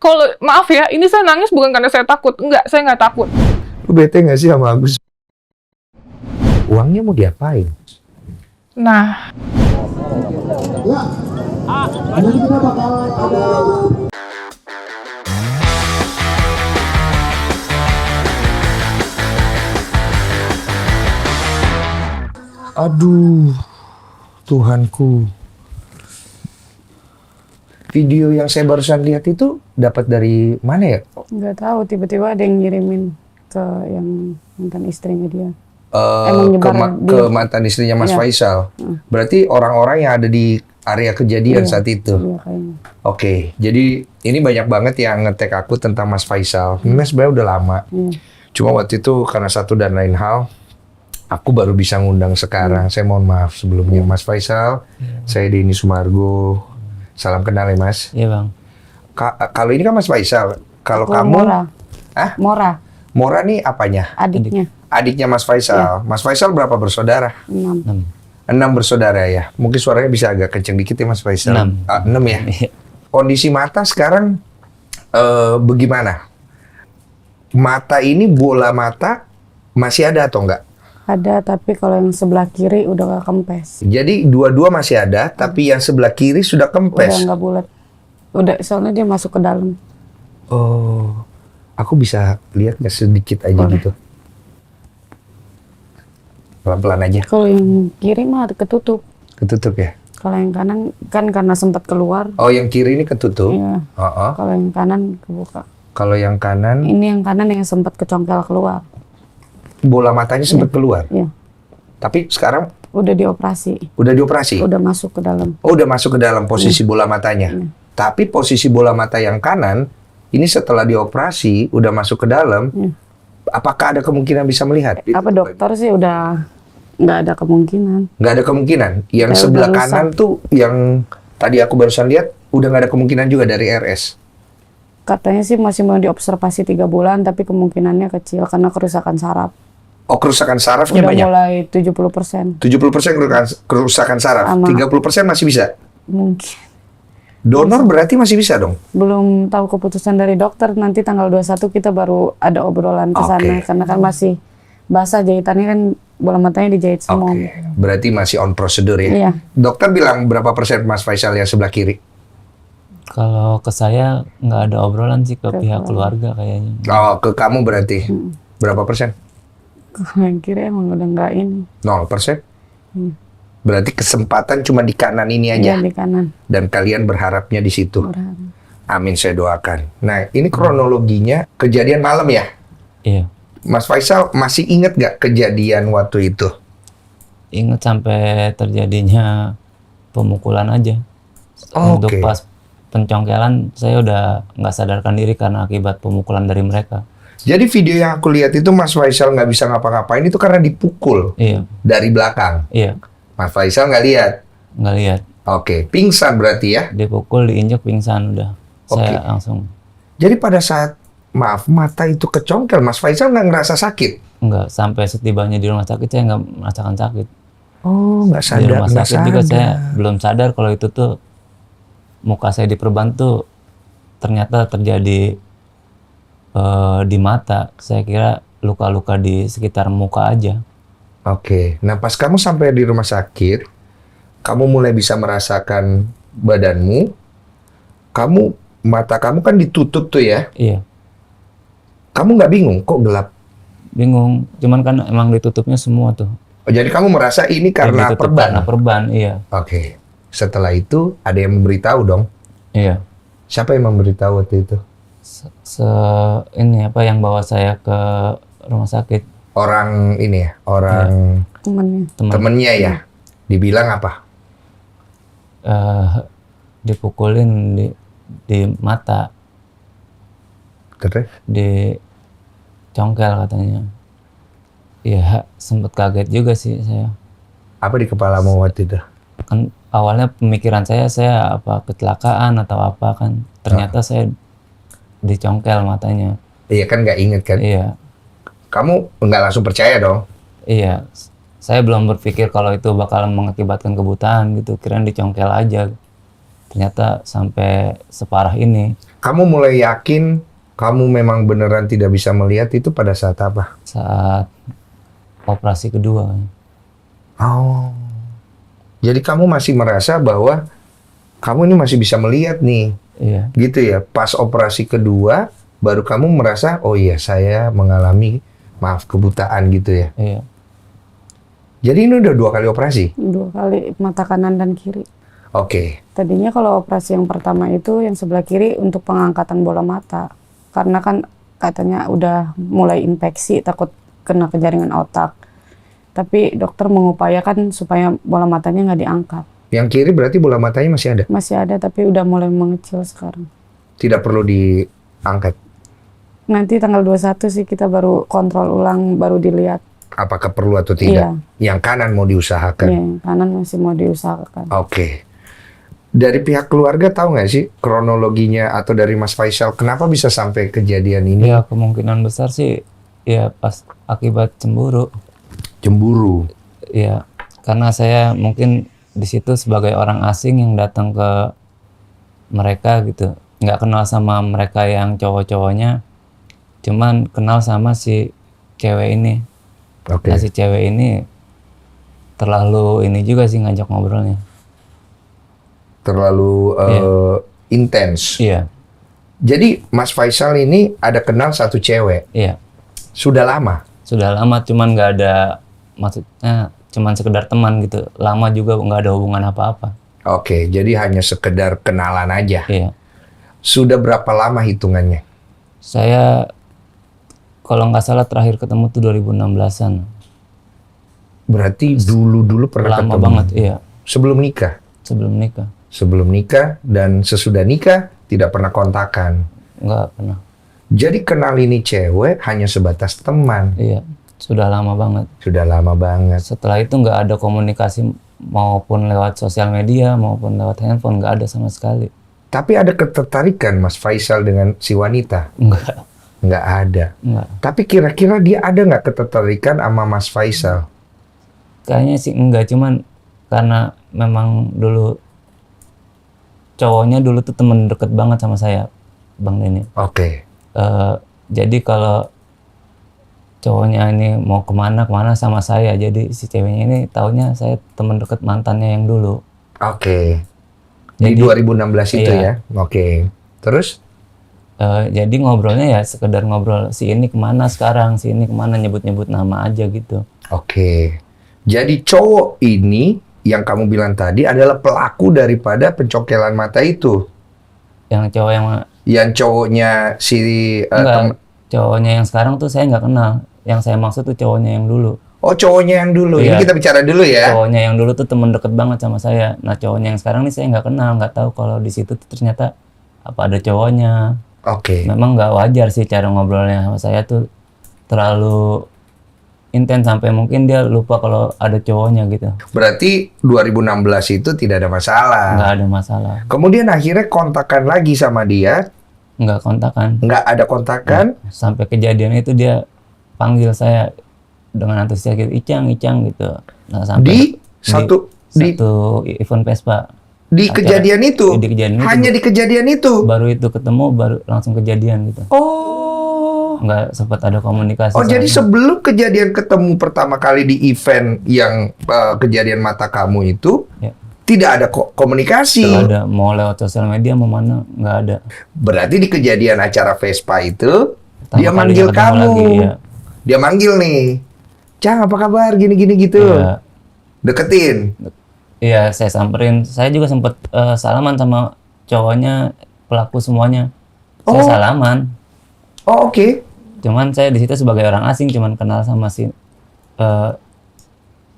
Kalau maaf ya, ini saya nangis bukan karena saya takut. Enggak, saya nggak takut. Lu bete nggak sih sama Agus? Uangnya mau diapain? Nah, Jadi kita bakal ada Aduh, Tuhanku. Video yang saya barusan lihat itu dapat dari mana ya? Nggak tahu, tiba-tiba ada yang ngirimin ke yang mantan istrinya dia. Ke mantan istrinya Mas Iya. Faisal. Berarti orang-orang yang ada di area kejadian Iya. saat itu. Iya kayaknya. Oke, jadi ini banyak banget yang nge-tag aku tentang Mas Faisal. Ini sebenarnya udah lama. Cuma waktu itu karena satu dan lain hal, aku baru bisa ngundang sekarang. Saya mohon maaf sebelumnya, Mas Faisal. Saya Denny Sumargo. Salam kenal ya, Mas. Iya bang. Kalau ini kan Mas Faisal. Kalau Aku kamu, Mora. Hah? Mora, Mora nih apanya? adiknya. Adiknya Mas Faisal. Mas Faisal berapa bersaudara? 6. 6 bersaudara ya. Mungkin suaranya bisa agak kenceng dikit ya Mas Faisal. 6. 6 ya. Kondisi mata sekarang bagaimana? Mata ini, bola mata masih ada atau enggak? Ada, tapi kalau yang sebelah kiri udah nggak kempes. Jadi dua-dua masih ada, tapi yang sebelah kiri sudah Udah kempes. nggak bulat. Udah, soalnya dia masuk ke dalam. Oh, aku bisa lihat nggak sedikit aja Boleh. gitu? Pelan-pelan aja. Kalau yang kiri mah ketutup. Ketutup ya? Kalau yang kanan kan karena sempat keluar. Oh, yang kiri ini ketutup? Iya. Oh, Kalau yang kanan kebuka. kalau yang kanan, Ini yang kanan yang sempat kecongkel keluar. bola matanya sempat keluar. Iya. Tapi sekarang Udah dioperasi. udah dioperasi? Udah masuk ke dalam. Oh, udah masuk ke dalam posisi bola matanya. Tapi posisi bola mata yang kanan, ini setelah dioperasi, udah masuk ke dalam, apakah ada kemungkinan bisa melihat? Apa dokter sih udah nggak ada kemungkinan. Nggak ada kemungkinan. Yang Kayak sebelah udah kanan tuh, yang tadi aku barusan lihat, udah nggak ada kemungkinan juga dari RS. Katanya sih masih mau diobservasi 3 bulan, tapi kemungkinannya kecil karena kerusakan saraf. Oh, kerusakan sarafnya Udah banyak? mulai 70%. 70% kerusakan saraf, Sama. 30% masih bisa? Mungkin. Donor berarti masih bisa dong? Belum tahu keputusan dari dokter, nanti tanggal 21 kita baru ada obrolan ke sana. Oke. Karena kan masih basah jahitannya, kan bola matanya dijahit semua. Oke, berarti masih on prosedur ya? Iya. Dokter bilang berapa persen Mas Faisal yang sebelah kiri? Kalau ke saya nggak ada obrolan sih ke pihak keluarga kayaknya. Oh, ke kamu berarti? Berapa persen? Kalau yang kiri emang udah nggak ini. 0%? Berarti kesempatan cuma di kanan ini aja? Iya, di kanan. Dan kalian berharapnya di situ? Berharap. Amin, saya doakan. Nah, ini kronologinya kejadian malam ya? Iya. Mas Faisal masih inget nggak kejadian waktu itu? Ingat sampai terjadinya pemukulan aja. Oh, Untuk oke. pas pencongkelan saya udah nggak sadarkan diri karena akibat pemukulan dari mereka. Jadi video yang aku lihat itu Mas Faisal nggak bisa ngapa-ngapain itu karena dipukul Iya. dari belakang. Iya. Mas Faisal nggak lihat? Nggak lihat. Oke, pingsan berarti ya? Dipukul, diinjek, pingsan udah. Saya Oke. langsung Jadi pada saat, maaf, mata itu kecongkel, Mas Faisal nggak ngerasa sakit? nggak, sampai setibanya di rumah sakit saya nggak merasakan sakit. Oh, nggak Di sadar, rumah nggak sakit juga sadar. saya belum sadar kalau itu tuh muka saya diperban tuh ternyata terjadi di mata. Saya kira luka-luka di sekitar muka aja. Oke, nah pas kamu sampai di rumah sakit, kamu mulai bisa merasakan badanmu, mata kamu kan ditutup tuh ya, Iya, kamu nggak bingung kok gelap? bingung. Cuman kan emang ditutupnya semua tuh. Oh, jadi kamu merasa ini karena Ditutup perban? Karena perban, iya. Oke, setelah itu ada yang memberitahu dong? Iya. Siapa yang memberitahu waktu itu? Ini apa yang bawa saya ke rumah sakit, Orang ini ya, orang Temennya. temennya ya? Dibilang apa? dipukulin di mata, Terus? di congkel katanya. Iya, sempet kaget juga sih saya. Apa di kepalamu waktu itu? Kan awalnya pemikiran saya apa kecelakaan atau apa kan. Ternyata saya dicongkel matanya. Iya kan nggak inget kan? Iya, Kamu nggak langsung percaya dong? iya. Saya belum berpikir kalau itu bakal mengakibatkan kebutaan gitu. Kirain dicongkel aja. ternyata sampai separah ini. Kamu mulai yakin kamu memang beneran tidak bisa melihat itu pada saat apa? Saat operasi kedua. Oh. Jadi kamu masih merasa bahwa kamu ini masih bisa melihat nih. Iya. Gitu ya. Pas operasi kedua baru kamu merasa oh iya saya mengalami kebutaan gitu ya. Iya. Jadi ini udah 2 kali operasi? 2 kali mata kanan dan kiri. Oke. Tadinya kalau operasi yang pertama itu yang sebelah kiri untuk pengangkatan bola mata. Karena kan katanya udah mulai infeksi, takut kena ke jaringan otak. Tapi dokter mengupayakan supaya bola matanya nggak diangkat. Yang kiri berarti bola matanya masih ada? Masih ada tapi udah mulai mengecil sekarang. Tidak perlu diangkat? Nanti tanggal 21 sih kita baru kontrol ulang, baru dilihat. Apakah perlu atau tidak? Yang kanan mau diusahakan? Iya, yang kanan masih mau diusahakan. Oke. Dari pihak keluarga tahu nggak sih kronologinya atau dari Mas Faisal kenapa bisa sampai kejadian ini? Ya kemungkinan besar sih ya pas akibat cemburu. Cemburu. Ya karena saya mungkin di situ sebagai orang asing yang datang ke mereka gitu, nggak kenal sama mereka yang cowok-cowoknya, cuman kenal sama si cewek ini. Oke. Nah si cewek ini terlalu ini juga sih ngajak ngobrolnya. Terlalu intens. Iya, Jadi Mas Faisal ini ada kenal satu cewek. iya. Sudah lama. Sudah lama cuman nggak ada, maksudnya cuman sekedar teman gitu. Lama juga nggak ada hubungan apa-apa. Oke, jadi hanya sekedar kenalan aja. Iya. Sudah berapa lama hitungannya? Saya kalau nggak salah terakhir ketemu tuh 2016-an. Berarti dulu-dulu pernah Lama ketemu. banget, iya. Sebelum nikah. Sebelum nikah. Sebelum nikah dan sesudah nikah tidak pernah kontakan. Nggak pernah. Jadi kenal ini cewek hanya sebatas teman. Iya. Sudah lama banget. Sudah lama banget. Setelah itu nggak ada komunikasi maupun lewat sosial media maupun lewat handphone, nggak ada sama sekali. Tapi ada ketertarikan Mas Faisal dengan si wanita? Nggak. Nggak ada. Nggak. Tapi kira-kira dia ada nggak ketertarikan sama Mas Faisal? Kayaknya sih enggak, cuman karena memang dulu cowoknya dulu tuh temen deket banget sama saya, Bang Denny. Oke. Jadi kalau cowoknya ini mau kemana sama saya, jadi si ceweknya ini taunya saya temen deket mantannya yang dulu. Oke. Di Jadi- 2016 itu iya. ya? Oke. Terus? Jadi ngobrolnya ya sekedar ngobrol, si ini kemana sekarang, si ini kemana, nyebut-nyebut nama aja gitu. Oke. Jadi cowok ini yang kamu bilang tadi adalah pelaku daripada pencokelan mata itu. Yang cowok yang Yang cowoknya si enggak, cowoknya yang sekarang tuh saya nggak kenal. Yang saya maksud tuh cowoknya yang dulu. Oh, cowoknya yang dulu. Ini Iya. kita bicara dulu ya. Cowoknya yang dulu tuh temen deket banget sama saya. Nah cowoknya yang sekarang nih saya nggak kenal, nggak tahu kalau di situ tuh ternyata apa ada cowoknya. Oke. Memang nggak wajar sih cara ngobrolnya sama saya tuh terlalu intens sampai mungkin dia lupa kalau ada cowoknya gitu. Berarti 2016 itu tidak ada masalah. Nggak ada masalah, Kemudian akhirnya kontakan lagi sama dia, nggak kontakan. nggak ada kontakan. Sampai kejadian itu dia panggil saya dengan antusias gitu, Icang gitu. Nah sampai Satu event Vespa. di Acara- kejadian itu. di kejadian itu. Hanya di kejadian itu. Baru itu ketemu, baru langsung kejadian gitu. Oh. Nggak sempat ada komunikasi. Oh, jadi sama- sebelum kejadian ketemu pertama kali di event yang kejadian mata kamu itu, Ya. tidak ada komunikasi. Nggak ada, mau lewat sosial media mau mana nggak ada. Berarti di kejadian acara Vespa itu, Pertama dia kali manggil ketemu kamu. lagi, ya. Dia manggil nih. Cang, apa kabar? Gini-gini gitu. Iya. Deketin. Iya, saya samperin. Saya juga sempat salaman sama cowoknya, pelaku semuanya. Saya Oh. salaman. Oh, oke. Cuman saya di situ sebagai orang asing, cuman kenal sama si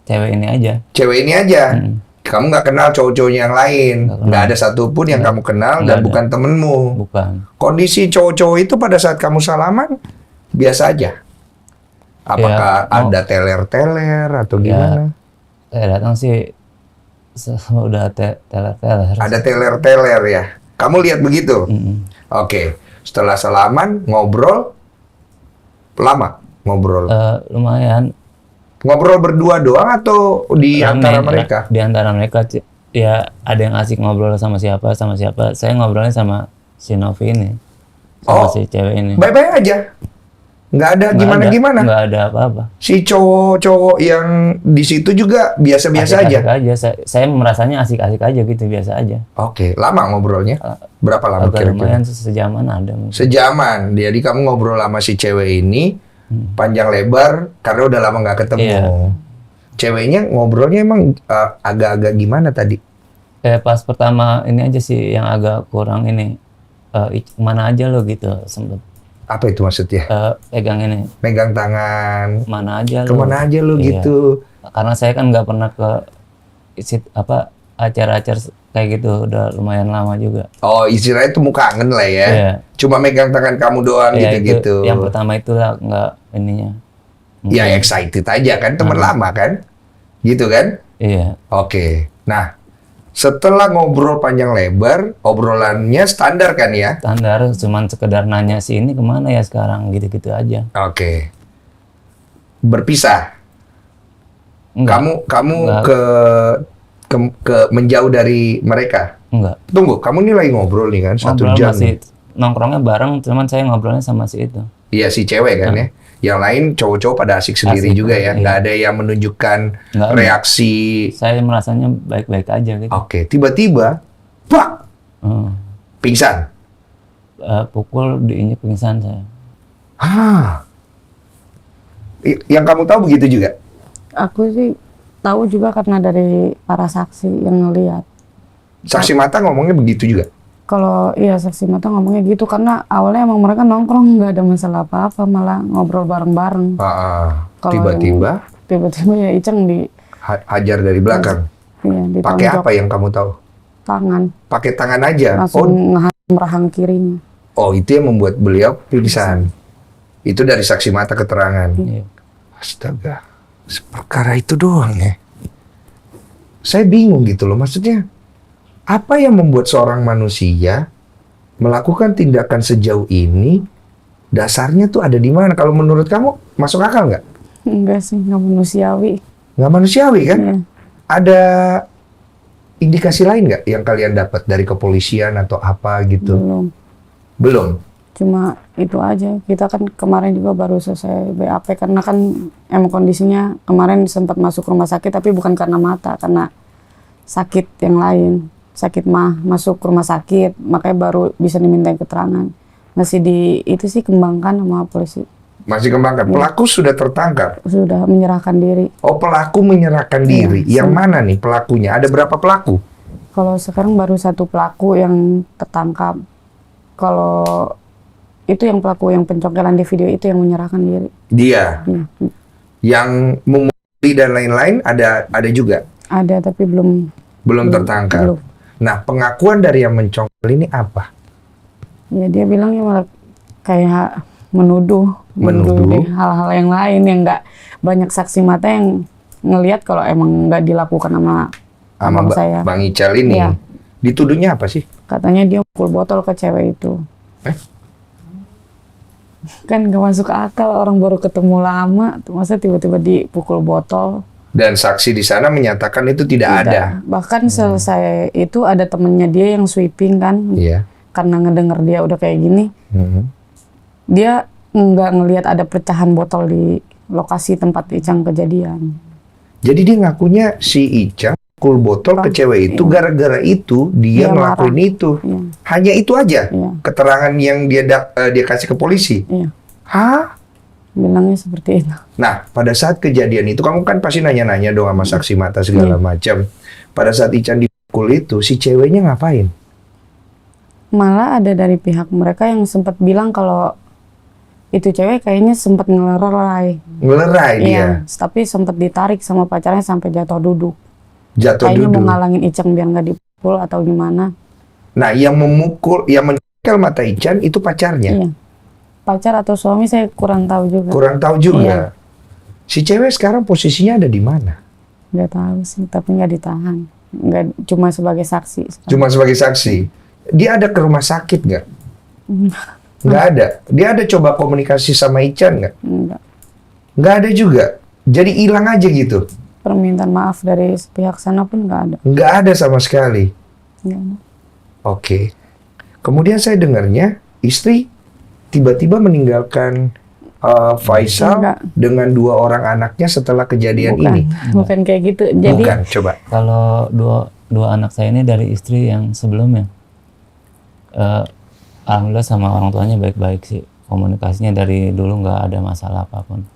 cewek ini aja. Cewek ini aja. Mm. Kamu nggak kenal cowok-cowoknya yang lain. Nggak kenal. Nggak ada satupun yang kamu kenal Nggak dan ada. bukan temenmu. Bukan. Kondisi cowok-cowok itu pada saat kamu salaman biasa aja. Apakah Ya, mau- ada teler-teler atau Ya. gimana? Saya datang sih udah teler-teler. Ada teler-teler ya. Kamu lihat begitu? Mm-mm. Oke. Setelah salaman ngobrol lama ngobrol. Lumayan. Ngobrol berdua doang atau di antara Rame, mereka? Di antara mereka. ya ada yang asik ngobrol sama siapa. Saya ngobrolnya sama si Novi ini. Sama Oh, si cewek ini. Baik-baik aja. Nggak ada gimana-gimana. Nggak ada apa-apa. Si cowok-cowok yang di situ juga biasa-biasa aja. Asik-asik aja. Saya merasanya asik-asik aja gitu, biasa aja. Oke, lama ngobrolnya? Berapa lama Agak kira-kira? lumayan sejaman ada mungkin. Sejaman. Jadi kamu ngobrol sama si cewek ini panjang lebar karena udah lama nggak ketemu. Iya. Ceweknya ngobrolnya emang agak-agak gimana tadi? Pas pertama ini aja sih yang agak kurang ini. Kemana aja lo gitu sempet Apa itu maksudnya? pegang ini. Megang tangan. Mana aja lo. Kemana aja lu Iya. gitu? Karena saya kan nggak pernah ke acara-acara kayak gitu, udah lumayan lama juga. Oh, istilahnya itu kangen lah ya. Iya. Cuma megang tangan kamu doang Ya, gitu-gitu. itu yang pertama itulah nggak ininya. Ya Mungkin. excited aja kan, teman lama kan? Gitu kan? Iya. Oke. Nah, setelah ngobrol panjang lebar, obrolannya standar kan ya? Standar, cuman sekedar nanya si ini kemana ya sekarang, gitu-gitu aja. Oke. Berpisah. Enggak. Kamu Enggak. ke menjauh dari mereka. Enggak. Tunggu, kamu ini lagi ngobrol nih kan, 1 Ngobrol jam. masih nongkrongnya bareng, cuman saya ngobrolnya sama si itu. Iya, si cewek kan ya. Yang lain cowok-cowok pada asik sendiri Asik, juga ya. iya. Nggak ada yang menunjukkan Nggak ada. reaksi. Saya merasanya baik-baik aja gitu. Oke, tiba-tiba, pak, Hmm. pingsan. Pukul diinjek pingsan saya. Ah, yang kamu tahu begitu juga? Aku sih tahu juga karena dari para saksi yang ngelihat. Saksi mata ngomongnya begitu juga? Kalau iya saksi mata ngomongnya gitu karena awalnya emang mereka nongkrong nggak ada masalah apa-apa, malah ngobrol bareng-bareng. Kalau Tiba-tiba Tiba-tiba ya Iceng di hajar dari belakang. iya, Pakai ditonjok apa yang kamu tahu? tangan, Pakai tangan aja. langsung ngehantam rahang kirinya. Oh, itu yang membuat beliau pingsan. Itu dari saksi mata keterangan. Iya. Astaga, perkara itu doang ya. Saya bingung gitu loh, maksudnya apa yang membuat seorang manusia melakukan tindakan sejauh ini? Dasarnya tuh ada di mana? Kalau menurut kamu masuk akal nggak? Enggak sih, nggak manusiawi. Nggak manusiawi kan? Iya. Ada indikasi lain nggak yang kalian dapat dari kepolisian atau apa gitu? Belum. Belum. Cuma itu aja. Kita kan kemarin juga baru selesai BAP karena kan emang kondisinya kemarin sempat masuk rumah sakit tapi bukan karena mata, karena sakit yang lain. Sakit masuk rumah sakit, makanya baru bisa dimintain keterangan. Masih itu sih kembangkan sama polisi. Masih kembangkan. Pelaku sudah tertangkap. Sudah menyerahkan diri. Oh, pelaku menyerahkan diri. Iya, Yang mana nih pelakunya? Ada berapa pelaku? Kalau sekarang baru 1 pelaku yang tertangkap. Kalau itu yang pelaku yang pencokelan di video itu yang menyerahkan diri. Dia. Iya. Yang memukuli dan lain-lain ada juga. Ada tapi Belum tertangkap. belum. Nah, pengakuan dari yang mencongkel ini apa? Ya dia bilangnya malah kayak menuduh di hal-hal yang lain yang nggak banyak saksi mata yang ngelihat kalau emang nggak dilakukan sama abang saya. Bang Ical ini. Iya. Dituduhnya apa sih? Katanya dia pukul botol ke cewek itu. Kan nggak masuk akal, orang baru ketemu lama, tuh masa tiba-tiba dipukul botol. Dan saksi di sana menyatakan itu tidak ada. Bahkan selesai itu ada temennya dia yang sweeping kan, Iya. karena ngedenger dia udah kayak gini, dia nggak ngelihat ada pecahan botol di lokasi tempat Icang kejadian. Jadi dia ngakunya si Ica pukul botol ke cewek itu gara-gara itu dia Dia ngelakuin marah. itu. Iya. Hanya itu aja Iya. keterangan yang dia kasih ke polisi. Iya, Hah? bilangnya seperti itu. Nah, pada saat kejadian itu kamu kan pasti nanya-nanya dong sama saksi mata segala macam. Pada saat Ican dipukul itu si ceweknya ngapain? Malah ada dari pihak mereka yang sempat bilang kalau itu cewek kayaknya sempat ngelerai. Ngelerai dia. Iya, tapi sempat ditarik sama pacarnya sampai jatuh duduk. Jatuh Kayaknya mau duduk. ngalangin Icang biar nggak dipukul atau gimana. Nah, yang mencongkel mata Ican itu pacarnya. Iya. Pacar atau suami saya kurang tahu juga. Kurang tahu juga. Iya. Si cewek sekarang posisinya ada di mana? Nggak tahu sih, tapi nggak ditahan. Nggak, cuma sebagai saksi. Cuma sebagai saksi. Dia ada ke rumah sakit nggak? Nggak ada. Dia ada coba komunikasi sama Ican nggak? Enggak. Nggak ada juga. Jadi hilang aja gitu. permintaan maaf dari pihak sana pun nggak ada. Nggak ada sama sekali. Nggak ada. Oke. Kemudian saya dengarnya istri tiba-tiba meninggalkan Faisal Enggak. dengan 2 orang anaknya setelah kejadian Bukan, ini. bukan kayak gitu. Jadi Bukan, coba. Kalau dua anak saya ini dari istri yang sebelumnya, alhamdulillah sama orang tuanya baik-baik sih. Komunikasinya dari dulu nggak ada masalah apapun.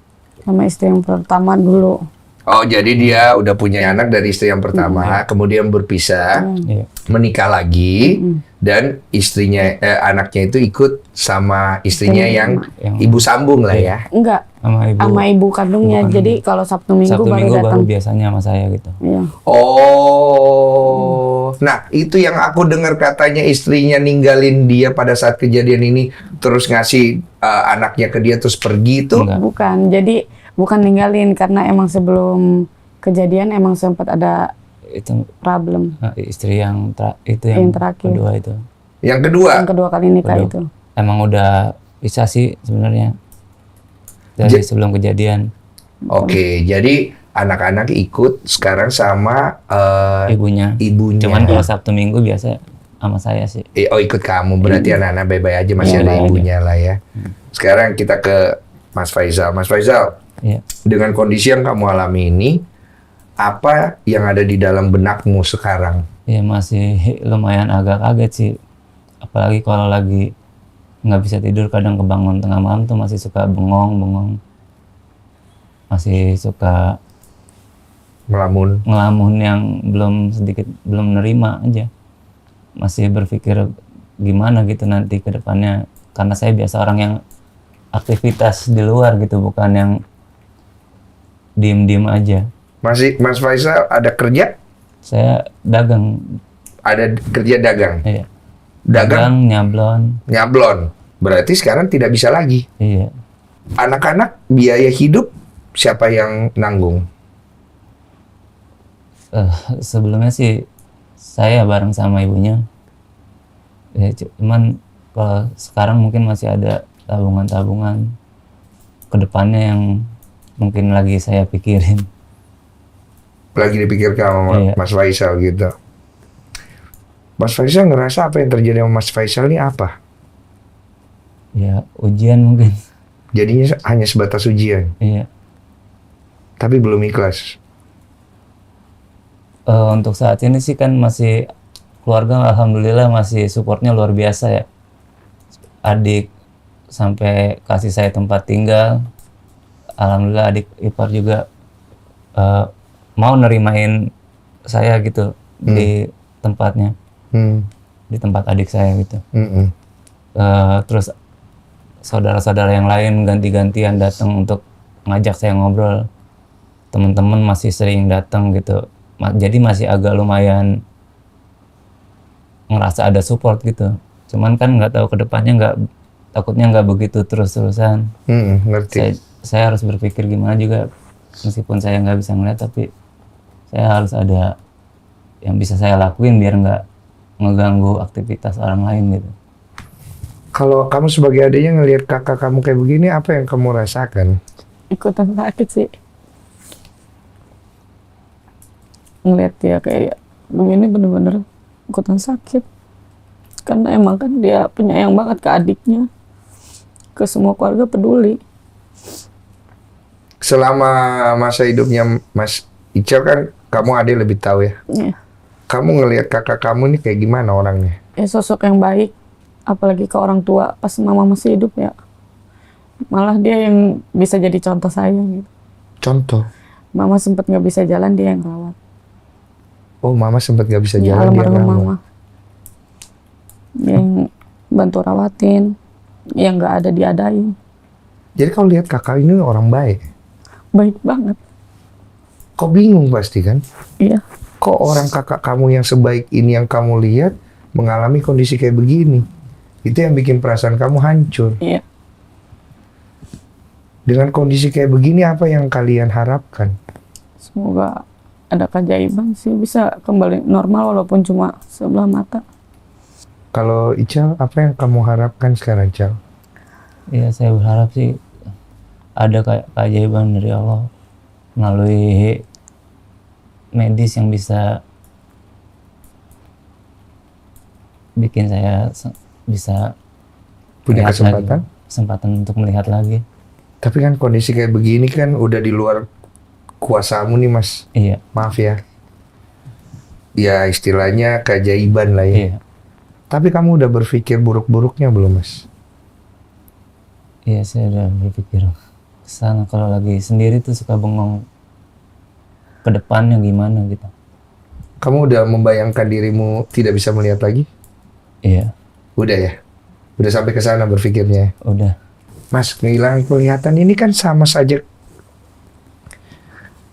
sama istri yang pertama dulu. Oh, jadi dia udah punya anak dari istri yang pertama, kemudian berpisah, Iya. menikah lagi, dan istrinya, anaknya itu ikut sama istrinya yang ibu sambung lah ya. Enggak, Sama ibu. sama ibu kandungnya. Jadi kalau Sabtu Minggu Sabtu baru Minggu datang. baru biasanya sama saya gitu. Iya. Oh, nah itu yang aku dengar katanya istrinya ninggalin dia pada saat kejadian ini, terus ngasih anaknya ke dia terus pergi itu. Enggak. Bukan, jadi bukan ninggalin karena emang sebelum kejadian emang sempat ada Itu problem. istri yang itu Yang yang terakhir. kedua itu. Yang kedua, Yang kedua kali nikah Kedua. itu. Emang udah bisa sih sebenarnya dari sebelum kejadian. oke, jadi anak-anak ikut sekarang sama Ibunya. ibunya. Cuman kalau Sabtu Minggu biasa sama saya sih. Oh, ikut kamu, berarti anak-anak baik-baik aja, masih Iya, ada baik ibunya lah ya. Sekarang kita ke Mas Faisal. Mas Faisal, Iya. dengan kondisi yang kamu alami ini, apa yang ada di dalam benakmu sekarang? Ya masih lumayan agak kaget sih. Apalagi kalau lagi nggak bisa tidur, kadang kebangun tengah malam tuh masih suka bengong. Masih suka Melamun. ngelamun yang belum nerima aja. Masih berpikir gimana gitu nanti ke depannya. Karena saya biasa orang yang aktivitas di luar gitu, bukan yang diem-diem aja. Masih, Mas Faisal ada kerja? Saya dagang, Ada kerja dagang? iya. Dagang Nyablon, nyablon. Berarti sekarang tidak bisa lagi. iya. Anak-anak biaya hidup siapa yang nanggung? Sebelumnya sih saya bareng sama ibunya. Ya, cuman kalau sekarang mungkin masih ada tabungan-tabungan ke depannya yang mungkin lagi saya pikirin. Lagi dipikirkan sama Iya. Mas Faisal gitu. Mas Faisal ngerasa apa yang terjadi sama Mas Faisal ini apa? Ya ujian mungkin. Jadinya hanya sebatas ujian, Iya. tapi belum ikhlas. Untuk saat ini sih kan masih keluarga alhamdulillah masih supportnya luar biasa ya. Adik sampai kasih saya tempat tinggal. Alhamdulillah adik ipar juga mau nerimain saya gitu di tempatnya, Hmm. di tempat adik saya gitu. Mm-mm. Terus saudara-saudara yang lain ganti-gantian datang untuk ngajak saya ngobrol. Teman-teman masih sering datang gitu. Jadi masih agak lumayan ngerasa ada support gitu. Cuman kan nggak tahu kedepannya, takutnya nggak begitu terus-terusan. Ngerti. Saya harus berpikir gimana juga, meskipun saya nggak bisa ngeliat, tapi saya harus ada yang bisa saya lakuin biar nggak ngeganggu aktivitas orang lain gitu. Kalau kamu sebagai adiknya ngelihat kakak kamu kayak begini, apa yang kamu rasakan? Ikutan sakit sih. Ngeliat dia kayak begini bener-bener ikutan sakit. Karena emang kan dia penyayang banget ke adiknya. Ke semua keluarga peduli. Selama masa hidupnya Mas Ical kan kamu adik lebih tahu ya. Ya. Kamu ngelihat kakak kamu ini kayak gimana orangnya? Ya sosok yang baik. Apalagi ke orang tua pas mama masih hidup ya. Malah dia yang bisa jadi contoh saya gitu. Contoh. Mama sempat nggak bisa jalan, dia yang rawat. Oh, mama sempat gak bisa Ya, jalan dia almarhum rawat. mama. Yang bantu rawatin, yang nggak ada diadain. Jadi kalau lihat kakak ini orang baik. Baik banget. Kok bingung pasti kan? Iya. Kok orang kakak kamu yang sebaik ini yang kamu lihat mengalami kondisi kayak begini? Itu yang bikin perasaan kamu hancur. Iya. Dengan kondisi kayak begini, apa yang kalian harapkan? Semoga ada keajaiban sih, bisa kembali normal walaupun cuma sebelah mata. Kalau Ical, apa yang kamu harapkan sekarang, Ical? Iya, saya berharap sih ada kayak keajaiban dari Allah melalui medis yang bisa bikin saya bisa Punya melihat kesempatan? lagi, kesempatan untuk melihat lagi. Tapi kan kondisi kayak begini kan udah di luar kuasamu nih Mas. Iya, Maaf ya. Ya istilahnya keajaiban lah ya. iya, Tapi kamu udah berpikir buruk-buruknya belum Mas? iya, saya udah berpikir kesana. Kalau lagi sendiri tuh suka bengong ke depannya gimana gitu. Kamu udah membayangkan dirimu tidak bisa melihat lagi? Iya, Udah ya? Udah sampai ke sana berpikirnya? udah. Mas, kehilangan penglihatan ini kan sama saja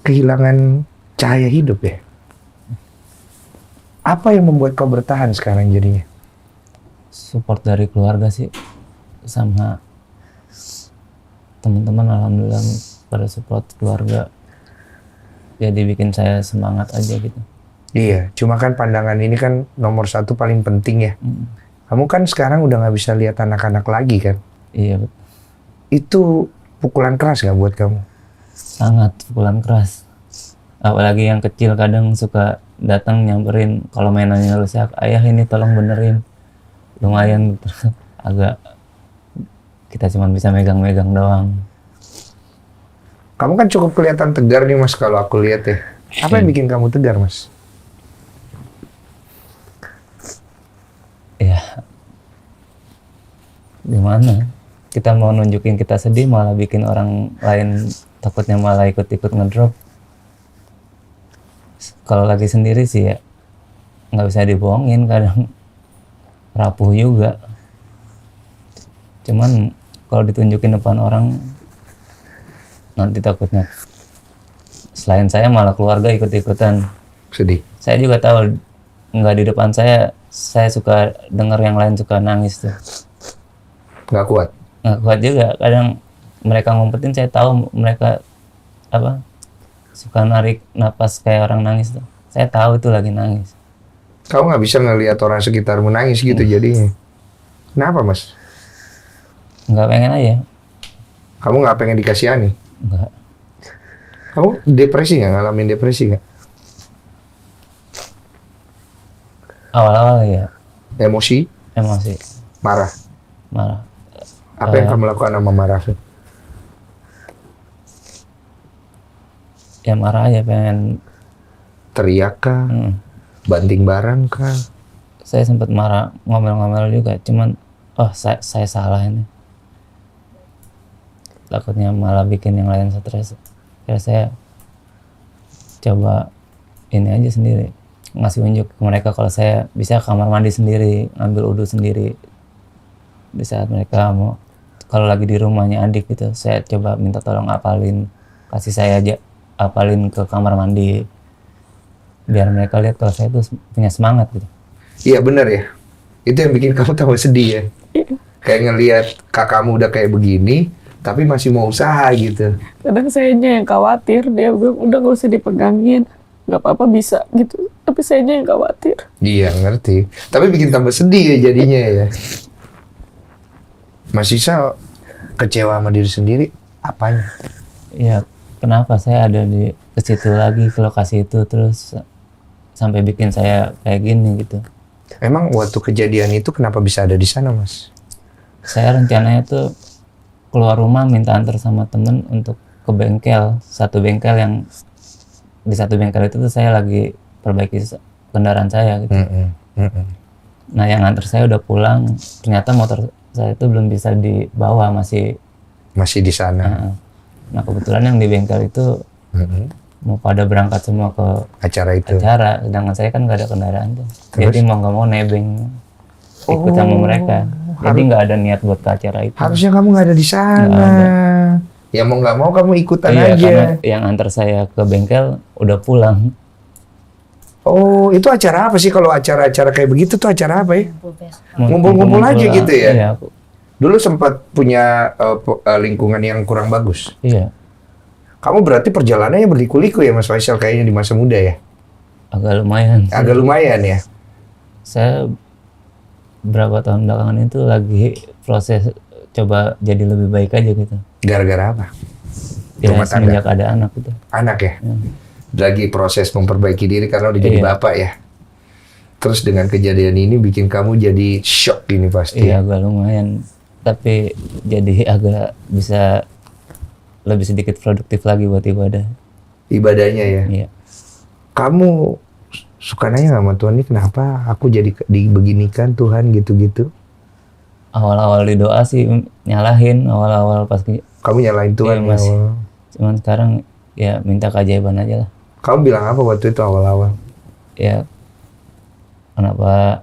kehilangan cahaya hidup ya? Apa yang membuat kau bertahan sekarang jadinya? Support dari keluarga sih, sama teman-teman alhamdulillah pada support keluarga. Jadi bikin saya semangat aja gitu. Iya, cuma kan pandangan ini kan nomor satu paling penting ya. Kamu kan sekarang udah nggak bisa lihat anak-anak lagi kan? Iya, Itu pukulan keras nggak buat kamu? sangat pukulan keras. Apalagi yang kecil kadang suka datang nyamperin kalau mainannya rusak, ayah ini tolong benerin. Lumayan gitu. Agak kita cuma bisa megang-megang doang. Kamu kan cukup kelihatan tegar nih Mas kalau aku lihat ya. Apa yang bikin kamu tegar Mas? Ya, gimana? Kita mau nunjukin kita sedih malah bikin orang lain takutnya malah ikut-ikut ngedrop. Kalau lagi sendiri sih ya nggak bisa dibohongin, kadang rapuh juga. Cuman kalau ditunjukin depan orang nanti takutnya selain saya malah keluarga ikut-ikutan. Sedih. Saya juga tahu nggak di depan saya suka dengar yang lain suka nangis tuh. Nggak kuat. Nggak kuat juga, kadang mereka ngumpetin saya tahu mereka apa suka narik napas kayak orang nangis tuh. Saya tahu itu lagi nangis. Kamu nggak bisa ngelihat orang sekitarmu nangis gitu jadinya. Kenapa Mas? Nggak pengen aja. Kamu nggak pengen dikasihani? Nggak. Kamu depresi nggak? Ngalamin depresi nggak? Awal-awal ya Emosi? emosi, Marah? marah. Apa yang kamu lakukan sama marah? Fit? Ya marah aja, pengen. Teriak kah? Banting barang kah? Saya sempat marah, ngomel-ngomel juga, cuman saya salah ini. Takutnya malah bikin yang lain stres. Ya saya coba ini aja sendiri, ngasih unjuk ke mereka kalau saya bisa kamar mandi sendiri, ngambil udhu sendiri. Di saat mereka mau, kalau lagi di rumahnya adik gitu, saya coba minta tolong apalin, kasih saya aja apalin ke kamar mandi, biar mereka lihat kalau saya tuh punya semangat gitu. Iya bener ya. Itu yang bikin kamu tambah sedih ya. Kayak ngelihat kakakmu udah kayak begini, tapi masih mau usaha gitu. Kadang sayanya yang khawatir, dia bilang udah gak usah dipegangin, nggak apa-apa bisa gitu. Tapi sayanya yang khawatir. Iya ngerti. Tapi bikin tambah sedih ya jadinya ya. Mas Isa kecewa sama diri sendiri, apanya? Ya kenapa saya ada di ke situ lagi, ke lokasi itu, terus sampai bikin saya kayak gini gitu. Emang waktu kejadian itu kenapa bisa ada di sana Mas? Saya rencananya tuh keluar rumah minta antar sama temen untuk ke bengkel, satu bengkel yang di satu bengkel itu tuh saya lagi perbaiki kendaraan saya gitu. Nah yang antar saya udah pulang, ternyata motor saya itu belum bisa dibawa, masih Masih di sana. Nah kebetulan yang di bengkel itu mau pada berangkat semua ke Acara itu. acara, sedangkan saya kan nggak ada kendaraan tuh. Jadi mau nggak mau nebeng ikut sama mereka. Jadi nggak ada niat buat ke acara itu. Harusnya kamu nggak ada di sana. Nggak Ya mau nggak mau kamu ikutan Iya, aja. karena yang antar saya ke bengkel udah pulang. Oh, itu acara apa sih kalau acara-acara kayak begitu tuh acara apa ya? Ngumpul-ngumpul aja gitu ya? Iya, Dulu sempat punya lingkungan yang kurang bagus. iya. Kamu berarti perjalanannya berliku-liku ya Mas Faisal kayaknya di masa muda ya? Agak lumayan. Agak lumayan ya? Saya berapa tahun belakangan itu lagi proses coba jadi lebih baik aja gitu. Gara-gara apa? Ya Rumah tangga? semenjak ada anak gitu. Anak ya? lagi proses memperbaiki diri karena udah jadi Iya. bapak ya. Terus dengan kejadian ini bikin kamu jadi shock ini pasti. Iya, agak lumayan. Tapi jadi agak bisa lebih sedikit produktif lagi buat ibadah. Ibadahnya ya. Iya. Kamu suka nanya sama Tuhan, ini kenapa aku jadi dibeginikan Tuhan gitu-gitu? Awal-awal di doa sih nyalahin, awal-awal pas Kamu nyalain Tuhan Iya, ya Mas. awal. cuman sekarang ya minta keajaiban aja lah. Kamu bilang apa waktu itu awal-awal? Ya kenapa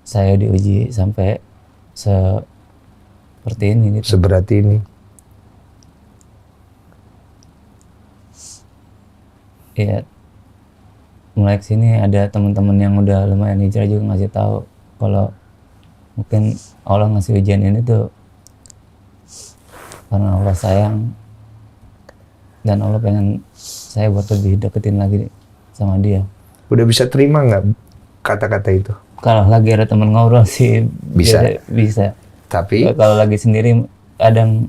saya diuji sampai seperti ini gitu. Seberat ini. Ya mulai kesini ada teman-teman yang udah lumayan hijrah juga ngasih tahu kalau mungkin Allah ngasih ujian ini tuh karena Allah sayang dan Allah pengen saya buat lebih deketin lagi sama dia. Udah bisa terima nggak kata-kata itu? Kalau lagi ada teman ngobrol sih Bisa. bisa. Tapi Kalau lagi sendiri kadang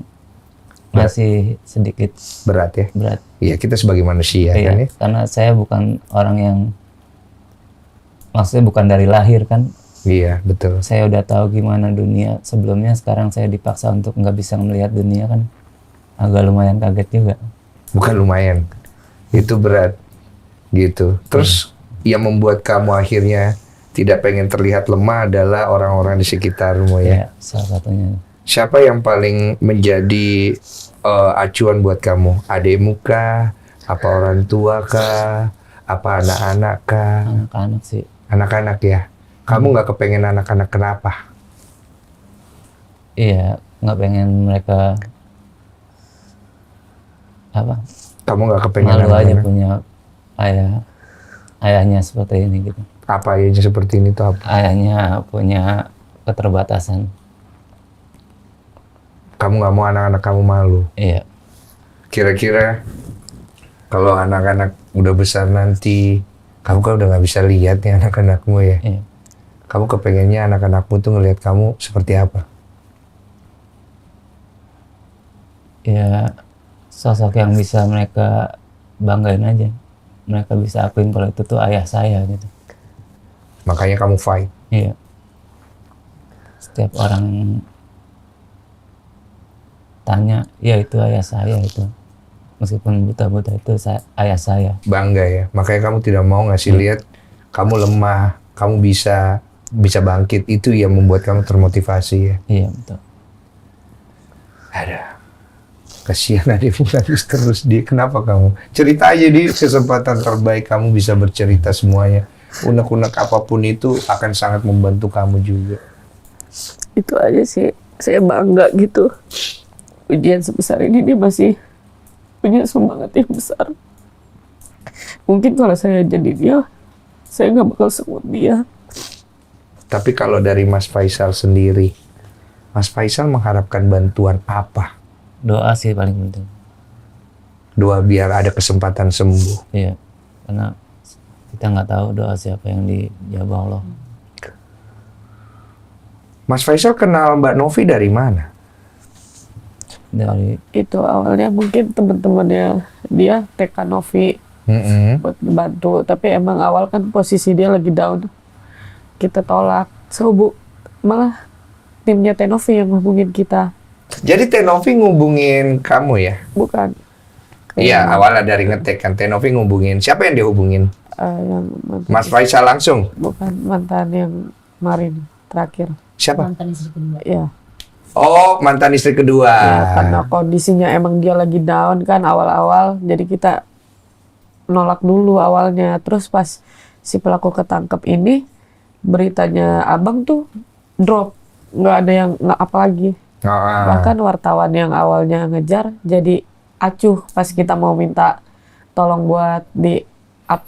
masih sedikit berat ya. berat. Iya, kita sebagai manusia Iya, kan ya. karena saya bukan orang yang maksudnya bukan dari lahir kan. Iya, betul. Saya udah tahu gimana dunia sebelumnya, sekarang saya dipaksa untuk nggak bisa melihat dunia kan agak lumayan kaget juga. Bukan lumayan. Itu berat. Gitu. Terus yang membuat kamu akhirnya tidak pengen terlihat lemah adalah orang-orang di sekitarmu ya. Ya, salah satunya. Siapa yang paling menjadi acuan buat kamu? Adekmu kah? Apa orang tua kah? Apa anak-anak kah? Anak-anak sih. Anak-anak ya. Kamu nggak kepengen anak-anak kenapa? Iya, nggak pengen mereka apa? Kamu nggak kepengen Malu aja anak-anak? punya ayahnya seperti ini gitu. Apa aja seperti ini tuh apa? Ayahnya punya keterbatasan. Kamu nggak mau anak-anak kamu malu. Iya. Kira-kira kalau anak-anak udah besar nanti, kamu kan udah nggak bisa lihat nih anak-anakmu ya. Iya. Kamu kepengennya anak-anakmu tuh ngelihat kamu seperti apa? Ya sosok yang bisa mereka banggain aja. Mereka bisa akuin kalau itu tuh ayah saya gitu. Makanya kamu fight. Iya. Setiap orang tanya, ya itu ayah saya itu. Meskipun buta-buta itu ayah saya. Bangga ya. Makanya kamu tidak mau ngasih lihat kamu lemah, kamu bisa bangkit. Itu yang membuat kamu termotivasi ya. Iya betul. Ada. Kasihan adikmu nangis terus dia. Kenapa kamu? Cerita aja di kesempatan terbaik kamu bisa bercerita semuanya. Unek-unek apapun itu akan sangat membantu kamu juga. Itu aja sih, saya bangga gitu. Ujian sebesar ini dia masih punya semangat yang besar. Mungkin kalau saya jadi dia, saya nggak bakal semut dia. Tapi kalau dari Mas Faisal sendiri, Mas Faisal mengharapkan bantuan apa? Doa sih paling penting. Doa biar ada kesempatan sembuh. Iya. Karena kita nggak tahu doa siapa yang dijawab Allah. Mas Faisal kenal Mbak Novi dari mana? Dari Itu awalnya mungkin teman-temannya dia TK Novi buat bantu, tapi emang awal kan posisi dia lagi down. Kita tolak. Malah timnya Tenovi yang hubungin kita. Jadi Tenovi ngubungin kamu ya? Bukan. Iya, awalnya dari ngetek kan. Tenovi ngubungin. Siapa yang dihubungin? Yang mantan, Mas Faisal langsung? bukan mantan yang kemarin terakhir. Siapa? Ya, Oh, mantan istri kedua. ya karena kondisinya emang dia lagi down kan awal-awal, jadi kita nolak dulu awalnya. Terus pas si pelaku ketangkep ini, beritanya abang tuh drop, nggak ada yang nggak apa lagi. Bahkan wartawan yang awalnya ngejar jadi acuh pas kita mau minta tolong buat di up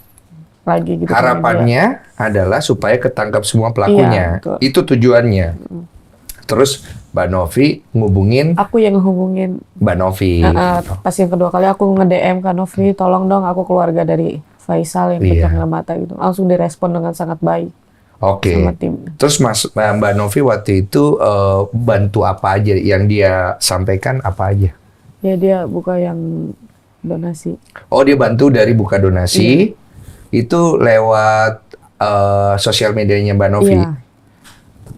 lagi gitu. ke media. Harapannya adalah supaya ketangkap semua pelakunya. Iya, betul. Itu tujuannya. Terus Mbak Novi ngubungin Aku yang ngehubungin. Mbak Novi. Pas yang kedua kali aku nge-DM Kak Novi, tolong dong aku keluarga dari Faisal yang Iya. pecah mata gitu. Langsung direspon dengan sangat baik Oke. sama tim. Terus Mbak Novi waktu itu bantu apa aja yang dia sampaikan apa aja? Ya dia buka yang donasi. Oh, dia bantu dari buka donasi. Itu lewat sosial medianya Mbak Novi. Iya,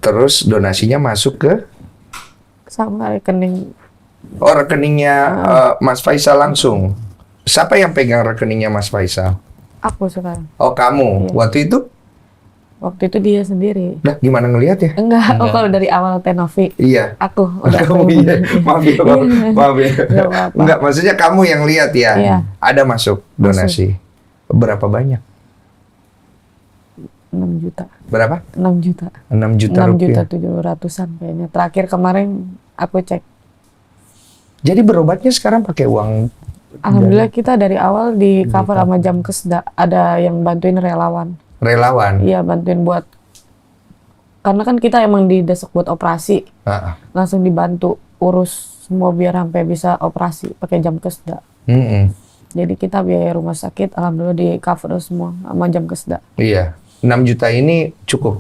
Terus donasinya masuk ke sama rekening. rekeningnya Mas Faisal langsung. Siapa yang pegang rekeningnya Mas Faisal? Aku sekarang. Oh, kamu. Waktu itu dia sendiri. Nah, gimana ngelihat ya? Enggak, oh kalau dari awal Tenovi. Iya. Aku. Udah Kamu aku. iya. Maaf ya, maaf ya. Nggak apa-apa. Enggak, maksudnya kamu yang lihat ya. Iya. Ada masuk donasi. Berapa banyak? 6 juta. Berapa? 6 juta. 6 juta 6 juta rupiah. 700-an kayaknya. Terakhir kemarin aku cek. Jadi berobatnya sekarang pakai uang. Alhamdulillah kita dari awal di cover sama Jamkesda. Ada yang bantuin relawan. Relawan. Iya, bantuin buat, karena kan kita emang didesak buat operasi, Ah, langsung dibantu urus semua biar sampai bisa operasi pakai Jamkesda. mm-mm. Jadi kita biaya rumah sakit alhamdulillah di cover semua sama Jamkesda. Iya. 6 juta ini cukup.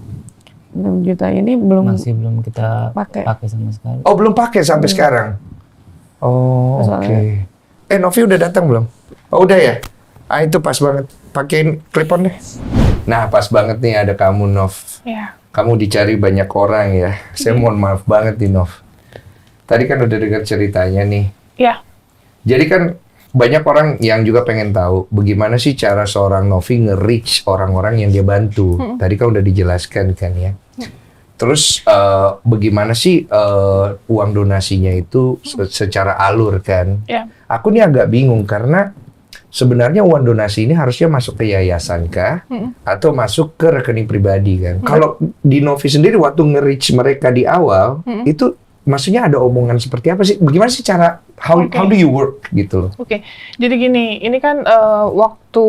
6 juta ini belum Masih belum kita Pakai. pakai sama sekali. Oh, belum pakai sampai sekarang. Oh, oke. Soalnya- Novi udah datang belum? Oh, udah ya? Ah, itu pas banget. Pakein clip-on deh. Nah, pas banget nih ada kamu, Nov. Iya. Kamu dicari banyak orang ya. Saya mohon maaf banget nih, Nov. Tadi kan udah dengar ceritanya nih. Iya. Jadi kan banyak orang yang juga pengen tahu bagaimana sih cara seorang Novi nge-reach orang-orang yang dia bantu. Tadi kan udah dijelaskan kan ya. Terus bagaimana sih uang donasinya itu secara alur kan? Iya. Aku nih agak bingung karena sebenarnya uang donasi ini harusnya masuk ke yayasan kah? Atau masuk ke rekening pribadi kan? Kalau di Novi sendiri waktu nge-reach mereka di awal, itu maksudnya ada omongan seperti apa sih? Bagaimana sih cara, how do you work gitu loh? Oke. Jadi gini, ini kan waktu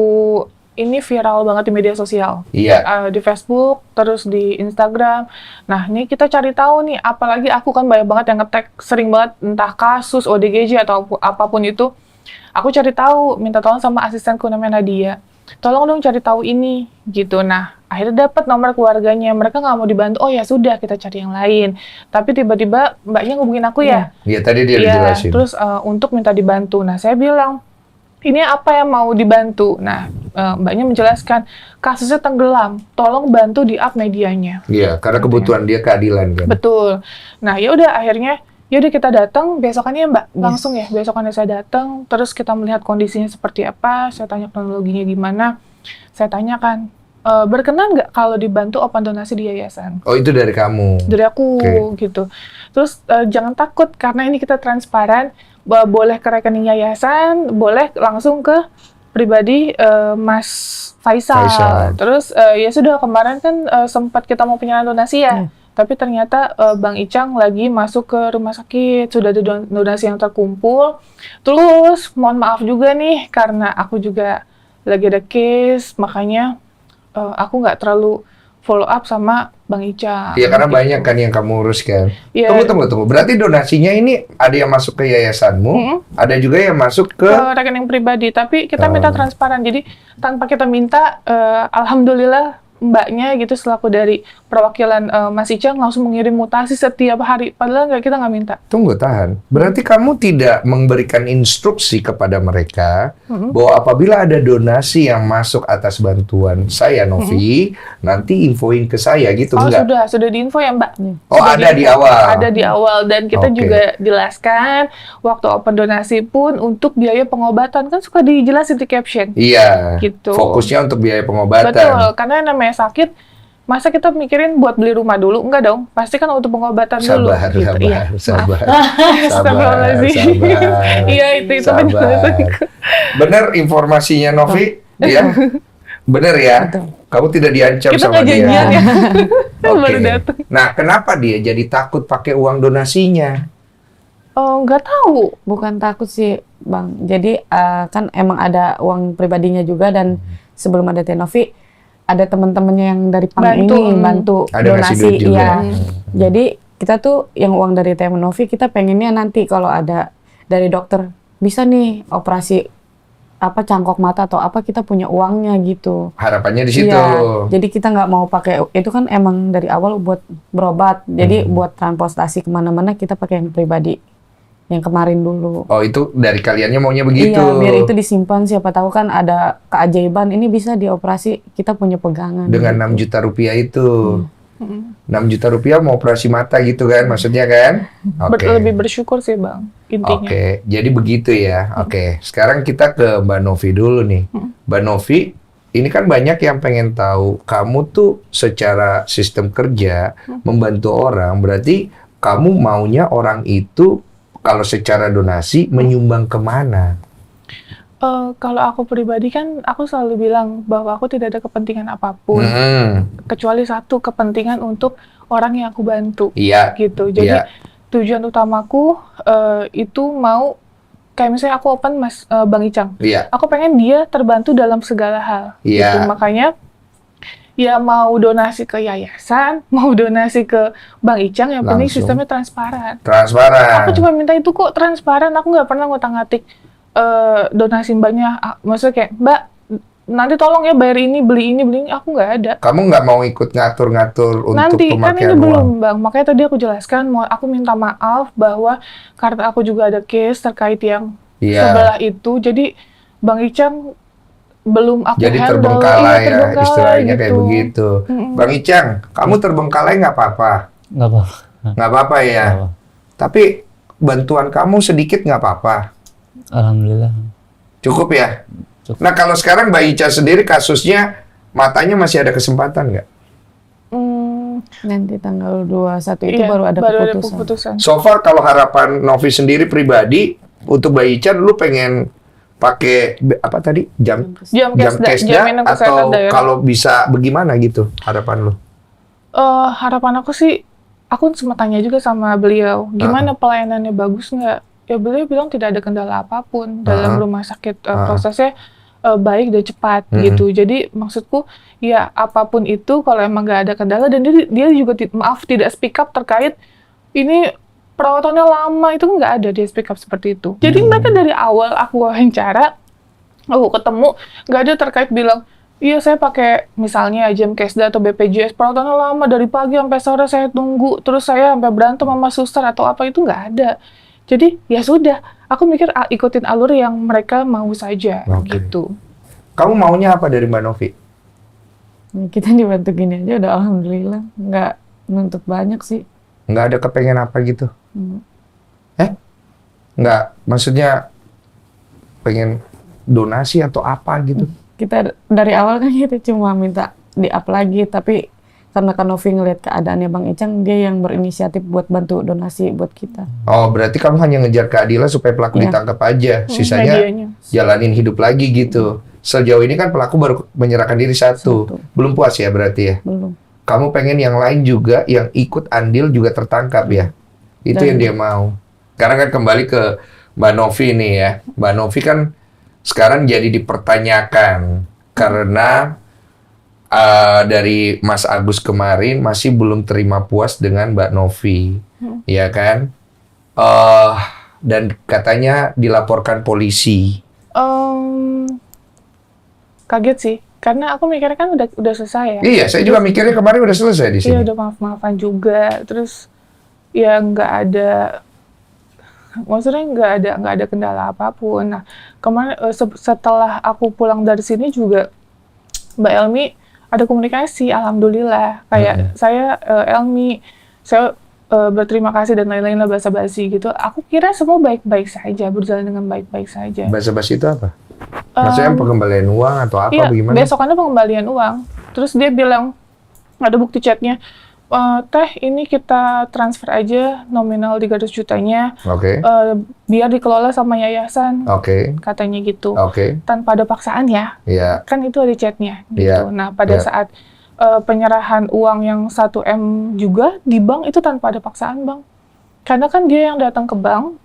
ini viral banget di media sosial. Iya. Di Facebook, terus di Instagram. Nah, ini kita cari tahu nih, apalagi aku kan banyak banget yang nge-tag, sering banget entah kasus, ODGJ atau apapun itu. Aku cari tahu, minta tolong sama asistenku namanya Nadia. Tolong dong cari tahu ini, gitu. Nah, akhirnya dapat nomor keluarganya. Mereka nggak mau dibantu. Oh ya sudah, kita cari yang lain. Tapi tiba-tiba mbaknya ngubungin aku ya. Iya, tadi dia Iya, dijelasin. terus untuk minta dibantu. Nah, saya bilang, ini apa yang mau dibantu? Nah, mbaknya menjelaskan, kasusnya tenggelam. Tolong bantu di up medianya. Iya, karena kebutuhan dia keadilan kan. Betul. Nah, ya udah akhirnya yaudah kita datang besokannya Mbak, langsung ya. Besokannya saya datang, terus kita melihat kondisinya seperti apa, saya tanya kronologinya gimana. Saya tanyakan, berkenan nggak kalau dibantu open donasi di yayasan? Oh, itu dari kamu. Dari aku Oke. gitu. Terus jangan takut karena ini kita transparan, boleh ke rekening yayasan, boleh langsung ke pribadi Mas Faisal. Terus ya sudah kemarin kan sempat kita mau penyerahan donasi ya. Tapi ternyata Bang Icang lagi masuk ke rumah sakit, sudah ada donasi yang terkumpul. Terus mohon maaf juga nih karena aku juga lagi ada case, makanya aku nggak terlalu follow up sama Bang Icang. Iya, karena gitu. banyak kan yang kamu urus kan. Iya. Tunggu. Berarti donasinya ini ada yang masuk ke yayasanmu, ada juga yang masuk ke... Ke rekening pribadi, tapi kita minta transparan. Jadi tanpa kita minta, alhamdulillah mbaknya gitu selaku dari perwakilan Mas Icang langsung mengirim mutasi setiap hari. Padahal kita nggak minta. Tunggu, tahan. Berarti kamu tidak memberikan instruksi kepada mereka bahwa apabila ada donasi yang masuk atas bantuan saya, Novi, nanti infoin ke saya gitu, Oh enggak? sudah diinfo ya Mbak. Oh, Sudah ada di awal. Ada di awal dan kita Oke. juga jelaskan waktu open donasi pun untuk biaya pengobatan kan suka dijelasin di caption. Iya, Gitu. fokusnya untuk biaya pengobatan. Betul, karena namanya sakit, masa kita mikirin buat beli rumah dulu? Enggak dong, pasti kan untuk pengobatan dulu. Sabar, gitu. Iya. sabar. Astagfirullahaladzim. Sabar. Iya, itu Sabar. penjelasan. Bener informasinya Novi? Ya? Bener ya? Betul. Kamu tidak diancam Kita sama nggak dia. janjian ya. Oke. Baru datang. Nah, kenapa dia jadi takut pakai uang donasinya? Oh, nggak tahu. Bukan takut sih Bang. Jadi kan emang ada uang pribadinya juga dan sebelum ada Tenovi ada teman-temannya yang dari PAM Bantu, ini bantu Ada ngasih donasi. duit juga. Iya. Jadi kita tuh yang uang dari Tenovi kita pengennya nanti kalau ada dari dokter bisa nih operasi apa cangkok mata atau apa kita punya uangnya gitu. Harapannya di situ. Iya, jadi kita nggak mau pakai itu kan emang dari awal buat berobat, jadi buat transportasi kemana-mana kita pakai yang pribadi. yang kemarin dulu. Oh, itu dari kaliannya maunya begitu. Iya, biar itu disimpan, siapa tahu kan ada keajaiban ini bisa dioperasi, kita punya pegangan. Dengan gitu. 6 juta rupiah itu. 6 juta rupiah mau operasi mata gitu kan, maksudnya kan? Oke. Lebih bersyukur sih Bang, intinya. Oke, jadi begitu ya. Oke, sekarang kita ke Mbak Novi dulu nih. Mbak Novi, ini kan banyak yang pengen tahu, kamu tuh secara sistem kerja membantu orang, berarti kamu maunya orang itu kalau secara donasi menyumbang kemana? Kalau aku pribadi kan, aku selalu bilang bahwa aku tidak ada kepentingan apapun, kecuali satu kepentingan untuk orang yang aku bantu, Iya. gitu. Jadi Iya. tujuan utamaku itu mau kayak misalnya aku open Bang Icang, Iya. aku pengen dia terbantu dalam segala hal, Iya. gitu. Makanya ya mau donasi ke yayasan, mau donasi ke Bang Icang, yang penting Langsung. sistemnya transparan. Transparan. Aku cuma minta itu kok transparan, aku nggak pernah ngotak-ngatik donasi mbaknya. Maksudnya kayak, Mbak, nanti tolong ya bayar ini, beli ini, aku nggak ada. Kamu nggak mau ikut ngatur-ngatur untuk Nanti, kan pemakaian ini belum, uang? Bang. Makanya tadi aku jelaskan, aku minta maaf bahwa karena aku juga ada case terkait yang Iya. sebelah itu, jadi Bang Icang belum aku Jadi handle. terbengkalai Iya, ya, terbengkalai istilahnya kayak gitu. begitu. Bang Icang, kamu terbengkalai nggak apa-apa? Nggak apa-apa. Nggak apa-apa ya? Nggak apa-apa. Tapi bantuan kamu sedikit nggak apa-apa? Alhamdulillah. Cukup ya? Cukup. Nah, kalau sekarang Mbak Ica sendiri kasusnya matanya masih ada kesempatan nggak? Hmm, Nanti tanggal 21 itu iya, baru ada ada keputusan. keputusan. So far kalau harapan Novi sendiri pribadi untuk Mbak Ica, lu pengen pakai apa tadi jam Jam Kesda, jaminan atau kesehatan daerah. kalau bisa bagaimana gitu harapan lu? Harapan aku sih, aku sempat tanya juga sama beliau, gimana pelayanannya bagus nggak? Ya beliau bilang tidak ada kendala apapun dalam rumah sakit, prosesnya baik dan cepat gitu. Jadi maksudku ya apapun itu kalau emang nggak ada kendala, dan dia juga tidak speak up terkait ini perawatannya lama, itu nggak ada dia speak up seperti itu. Jadi mereka dari awal aku wawancara, aku ketemu, nggak ada terkait bilang, iya saya pakai misalnya jam Kesda atau BPJS, perawatannya lama dari pagi sampai sore saya tunggu, terus saya sampai berantem sama suster atau apa, itu nggak ada. Jadi ya sudah, aku mikir ikutin alur yang mereka mau saja. Oke. Gitu. Kamu maunya apa dari Mbak Novi? Kita dibantu gini aja udah alhamdulillah, nggak nuntut banyak sih. Nggak ada kepengen apa gitu? Hmm. Nggak, maksudnya pengen donasi atau apa gitu? Kita dari awal kan kita cuma minta di-up lagi, tapi karena Kak Novi ngelihat keadaannya Bang Icang, dia yang berinisiatif buat bantu donasi buat kita. Oh, berarti kamu hanya ngejar keadilan supaya pelaku Iya. ditangkap aja, sisanya Medianya. jalanin hidup lagi gitu. Sejauh ini kan pelaku baru menyerahkan diri satu. Belum puas ya berarti ya? Belum. Kamu pengen yang lain juga, yang ikut andil juga tertangkap ya? Itu yang dia mau. Sekarang kan kembali ke Mbak Novi nih ya. Mbak Novi kan sekarang jadi dipertanyakan karena dari Mas Agus kemarin masih belum terima puas dengan Mbak Novi, ya kan? Dan katanya dilaporkan polisi. Kaget sih, karena aku mikirnya kan udah selesai ya. Iya, saya juga mikirnya kemarin udah selesai di sini. Iya, udah maaf-maafan juga. Terus ya nggak ada, maksudnya nggak ada kendala apapun. Nah, kemarin setelah aku pulang dari sini juga Mbak Elmi ada komunikasi, alhamdulillah. Kayak saya Elmi, saya berterima kasih dan lain-lain lah, basa-basi gitu. Aku kira semua baik-baik saja, berjalan dengan baik-baik saja. Basa-basi itu apa? Maksudnya pengembalian uang atau apa? Iya, Bagaimana? besokannya pengembalian uang. Terus dia bilang, ada bukti chatnya, Teh ini kita transfer aja nominal 300 jutanya, Oke, biar dikelola sama yayasan, oke, katanya gitu. oke. Tanpa ada paksaan ya, Iya, kan itu ada chatnya gitu. Iya, Nah pada iya. saat penyerahan uang yang 1M juga di bank itu tanpa ada paksaan, Bang. Karena kan dia yang datang ke bank,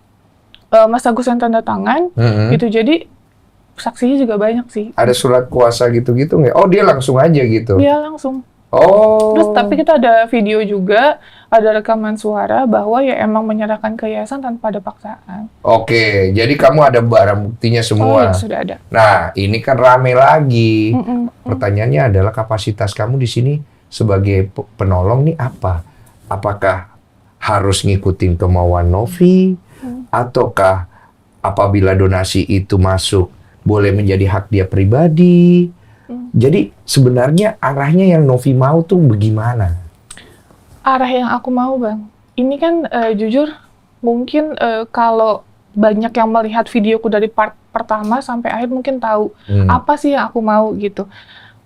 Mas Agus yang tanda tangan, gitu. Jadi saksinya juga banyak sih. Ada surat kuasa gitu-gitu nggak? Oh, dia langsung aja gitu? Dia langsung. Oh. Terus tapi kita ada video juga, ada rekaman suara bahwa ya emang menyerahkan ke yayasan tanpa ada paksaan. Oke, jadi kamu ada barang buktinya Oh semua. ya sudah ada. Nah, ini kan rame lagi. Pertanyaannya adalah kapasitas kamu di sini sebagai penolong nih apa? Apakah harus ngikutin kemauan Novi? ataukah apabila donasi itu masuk boleh menjadi hak dia pribadi? Jadi sebenarnya arahnya yang Novi mau tuh bagaimana? Arah yang aku mau, Bang. Ini kan jujur mungkin kalau banyak yang melihat videoku dari part pertama sampai akhir mungkin tahu apa sih yang aku mau gitu.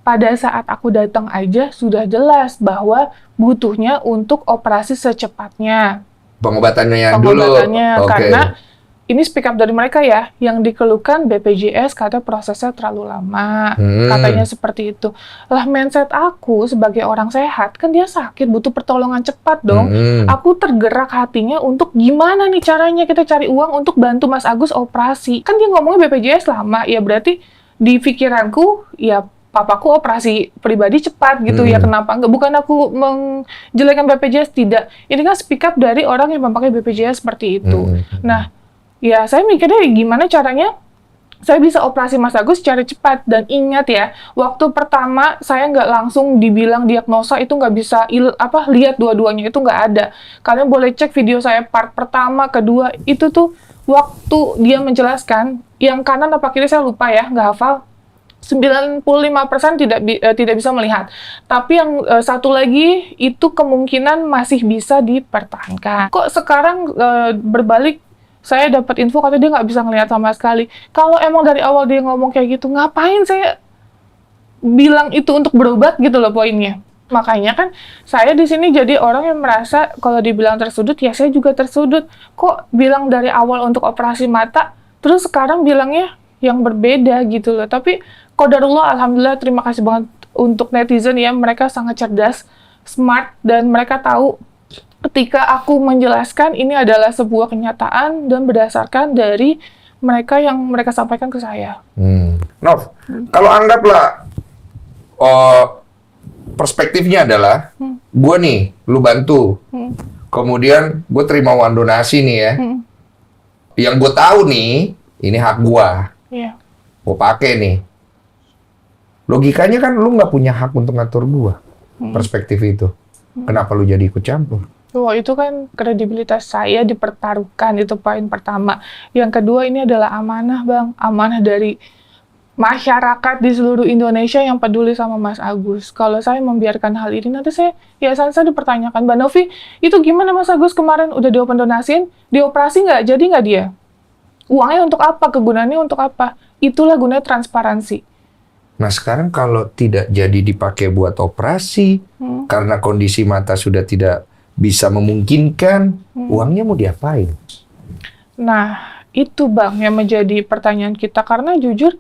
Pada saat aku datang aja sudah jelas bahwa butuhnya untuk operasi secepatnya. Pengobatannya yang Pengobatannya, dulu. Oke. karena ini speak up dari mereka ya, yang dikeluhkan BPJS kata prosesnya terlalu lama, katanya seperti itu. Lah mindset aku sebagai orang sehat, kan dia sakit, butuh pertolongan cepat dong. Aku tergerak hatinya untuk gimana nih caranya kita cari uang untuk bantu Mas Agus operasi. Kan dia ngomongnya BPJS lama, ya berarti di pikiranku, ya papaku operasi pribadi cepat gitu ya, kenapa enggak? Bukan aku menjelekkan BPJS, tidak. Ini kan speak up dari orang yang memakai BPJS seperti itu. Nah, ya saya mikirnya gimana caranya saya bisa operasi Mas Agus secara cepat. Dan ingat ya, waktu pertama saya nggak langsung dibilang diagnosa, itu nggak bisa lihat dua-duanya, itu nggak ada. Kalian boleh cek video saya part pertama, kedua, itu tuh waktu dia menjelaskan, yang kanan apa kiri saya lupa ya, nggak hafal. 95% tidak bisa melihat. Tapi yang satu lagi itu kemungkinan masih bisa dipertahankan. Kok sekarang berbalik, saya dapat info katanya dia nggak bisa ngelihat sama sekali. Kalau emang dari awal dia ngomong kayak gitu, ngapain saya bilang itu untuk berobat gitu loh poinnya. Makanya kan saya di sini jadi orang yang merasa kalau dibilang tersudut, ya saya juga tersudut. Kok bilang dari awal untuk operasi mata, terus sekarang bilangnya yang berbeda gitu loh. Tapi qadarullah, alhamdulillah, terima kasih banget untuk netizen ya, mereka sangat cerdas, smart, dan mereka tahu ketika aku menjelaskan ini adalah sebuah kenyataan dan berdasarkan dari mereka yang mereka sampaikan ke saya. Nov, kalau anggaplah perspektifnya adalah gue nih, lu bantu, kemudian gue terima uang donasi nih ya, yang gue tahu nih, ini hak gue, gue pakai nih. Logikanya kan lu nggak punya hak untuk ngatur gue, perspektif itu. Kenapa lu jadi ikut campur? Wah, itu kan kredibilitas saya dipertaruhkan, itu poin pertama. Yang kedua, ini adalah amanah, Bang. Amanah dari masyarakat di seluruh Indonesia yang peduli sama Mas Agus. Kalau saya membiarkan hal ini, nanti yayasan saya dipertanyakan, Mbak Novi, itu gimana Mas Agus kemarin udah diopen donasiin, dioperasi nggak? Jadi nggak dia? Uangnya untuk apa? Kegunaannya untuk apa? Itulah gunanya transparansi. Nah sekarang kalau tidak jadi dipakai buat operasi, karena kondisi mata sudah tidak bisa memungkinkan, uangnya mau diapain? Nah, itu Bang yang menjadi pertanyaan kita, karena jujur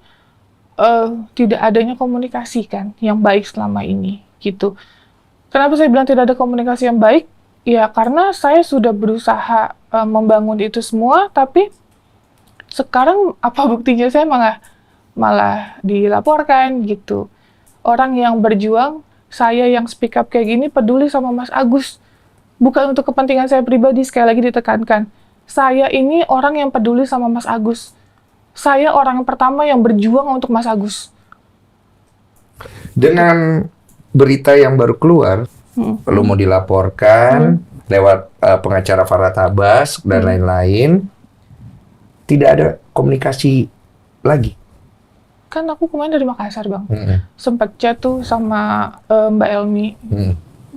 tidak adanya komunikasi kan yang baik selama ini gitu. Kenapa saya bilang tidak ada komunikasi yang baik? Ya karena saya sudah berusaha membangun itu semua, tapi sekarang apa buktinya, saya malah dilaporkan gitu. Orang yang berjuang, saya yang speak up kayak gini peduli sama Mas Agus. Bukan untuk kepentingan saya pribadi, sekali lagi ditekankan. Saya ini orang yang peduli sama Mas Agus. Saya orang pertama yang berjuang untuk Mas Agus. Dengan berita yang baru keluar, lu mau dilaporkan lewat pengacara Farhad Abbas dan lain-lain, tidak ada komunikasi lagi. Kan aku kemarin dari Makassar, Bang. Sempat chat tuh sama Mbak Elmi.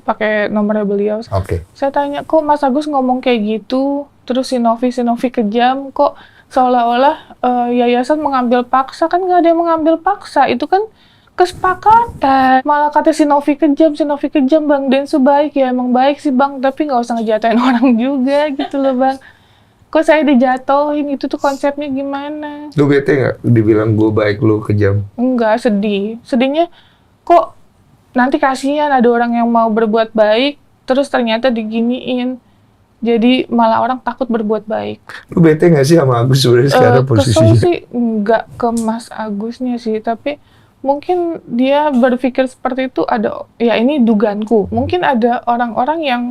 Pakai nomornya beliau. Saya tanya, kok Mas Agus ngomong kayak gitu, terus si Novi kejam, kok seolah-olah yayasan mengambil paksa. Kan nggak ada yang mengambil paksa, itu kan kesepakatan. Malah kata si Novi kejam, Bang Densu baik, ya emang baik sih Bang, tapi nggak usah ngejatuhin orang juga gitu loh Bang. Kok saya dijatuhin, itu tuh konsepnya gimana? Lu bete nggak dibilang gue baik, lu kejam? Enggak, sedih. Sedihnya, kok nanti kasihan ada orang yang mau berbuat baik, terus ternyata diginiin. Jadi malah orang takut berbuat baik. Lu bete nggak sih sama Agus sebenarnya sekarang posisinya? Kesel sih, enggak ke Mas Agusnya sih, tapi mungkin dia berpikir seperti itu ada, ya ini dugaanku. Mungkin ada orang-orang yang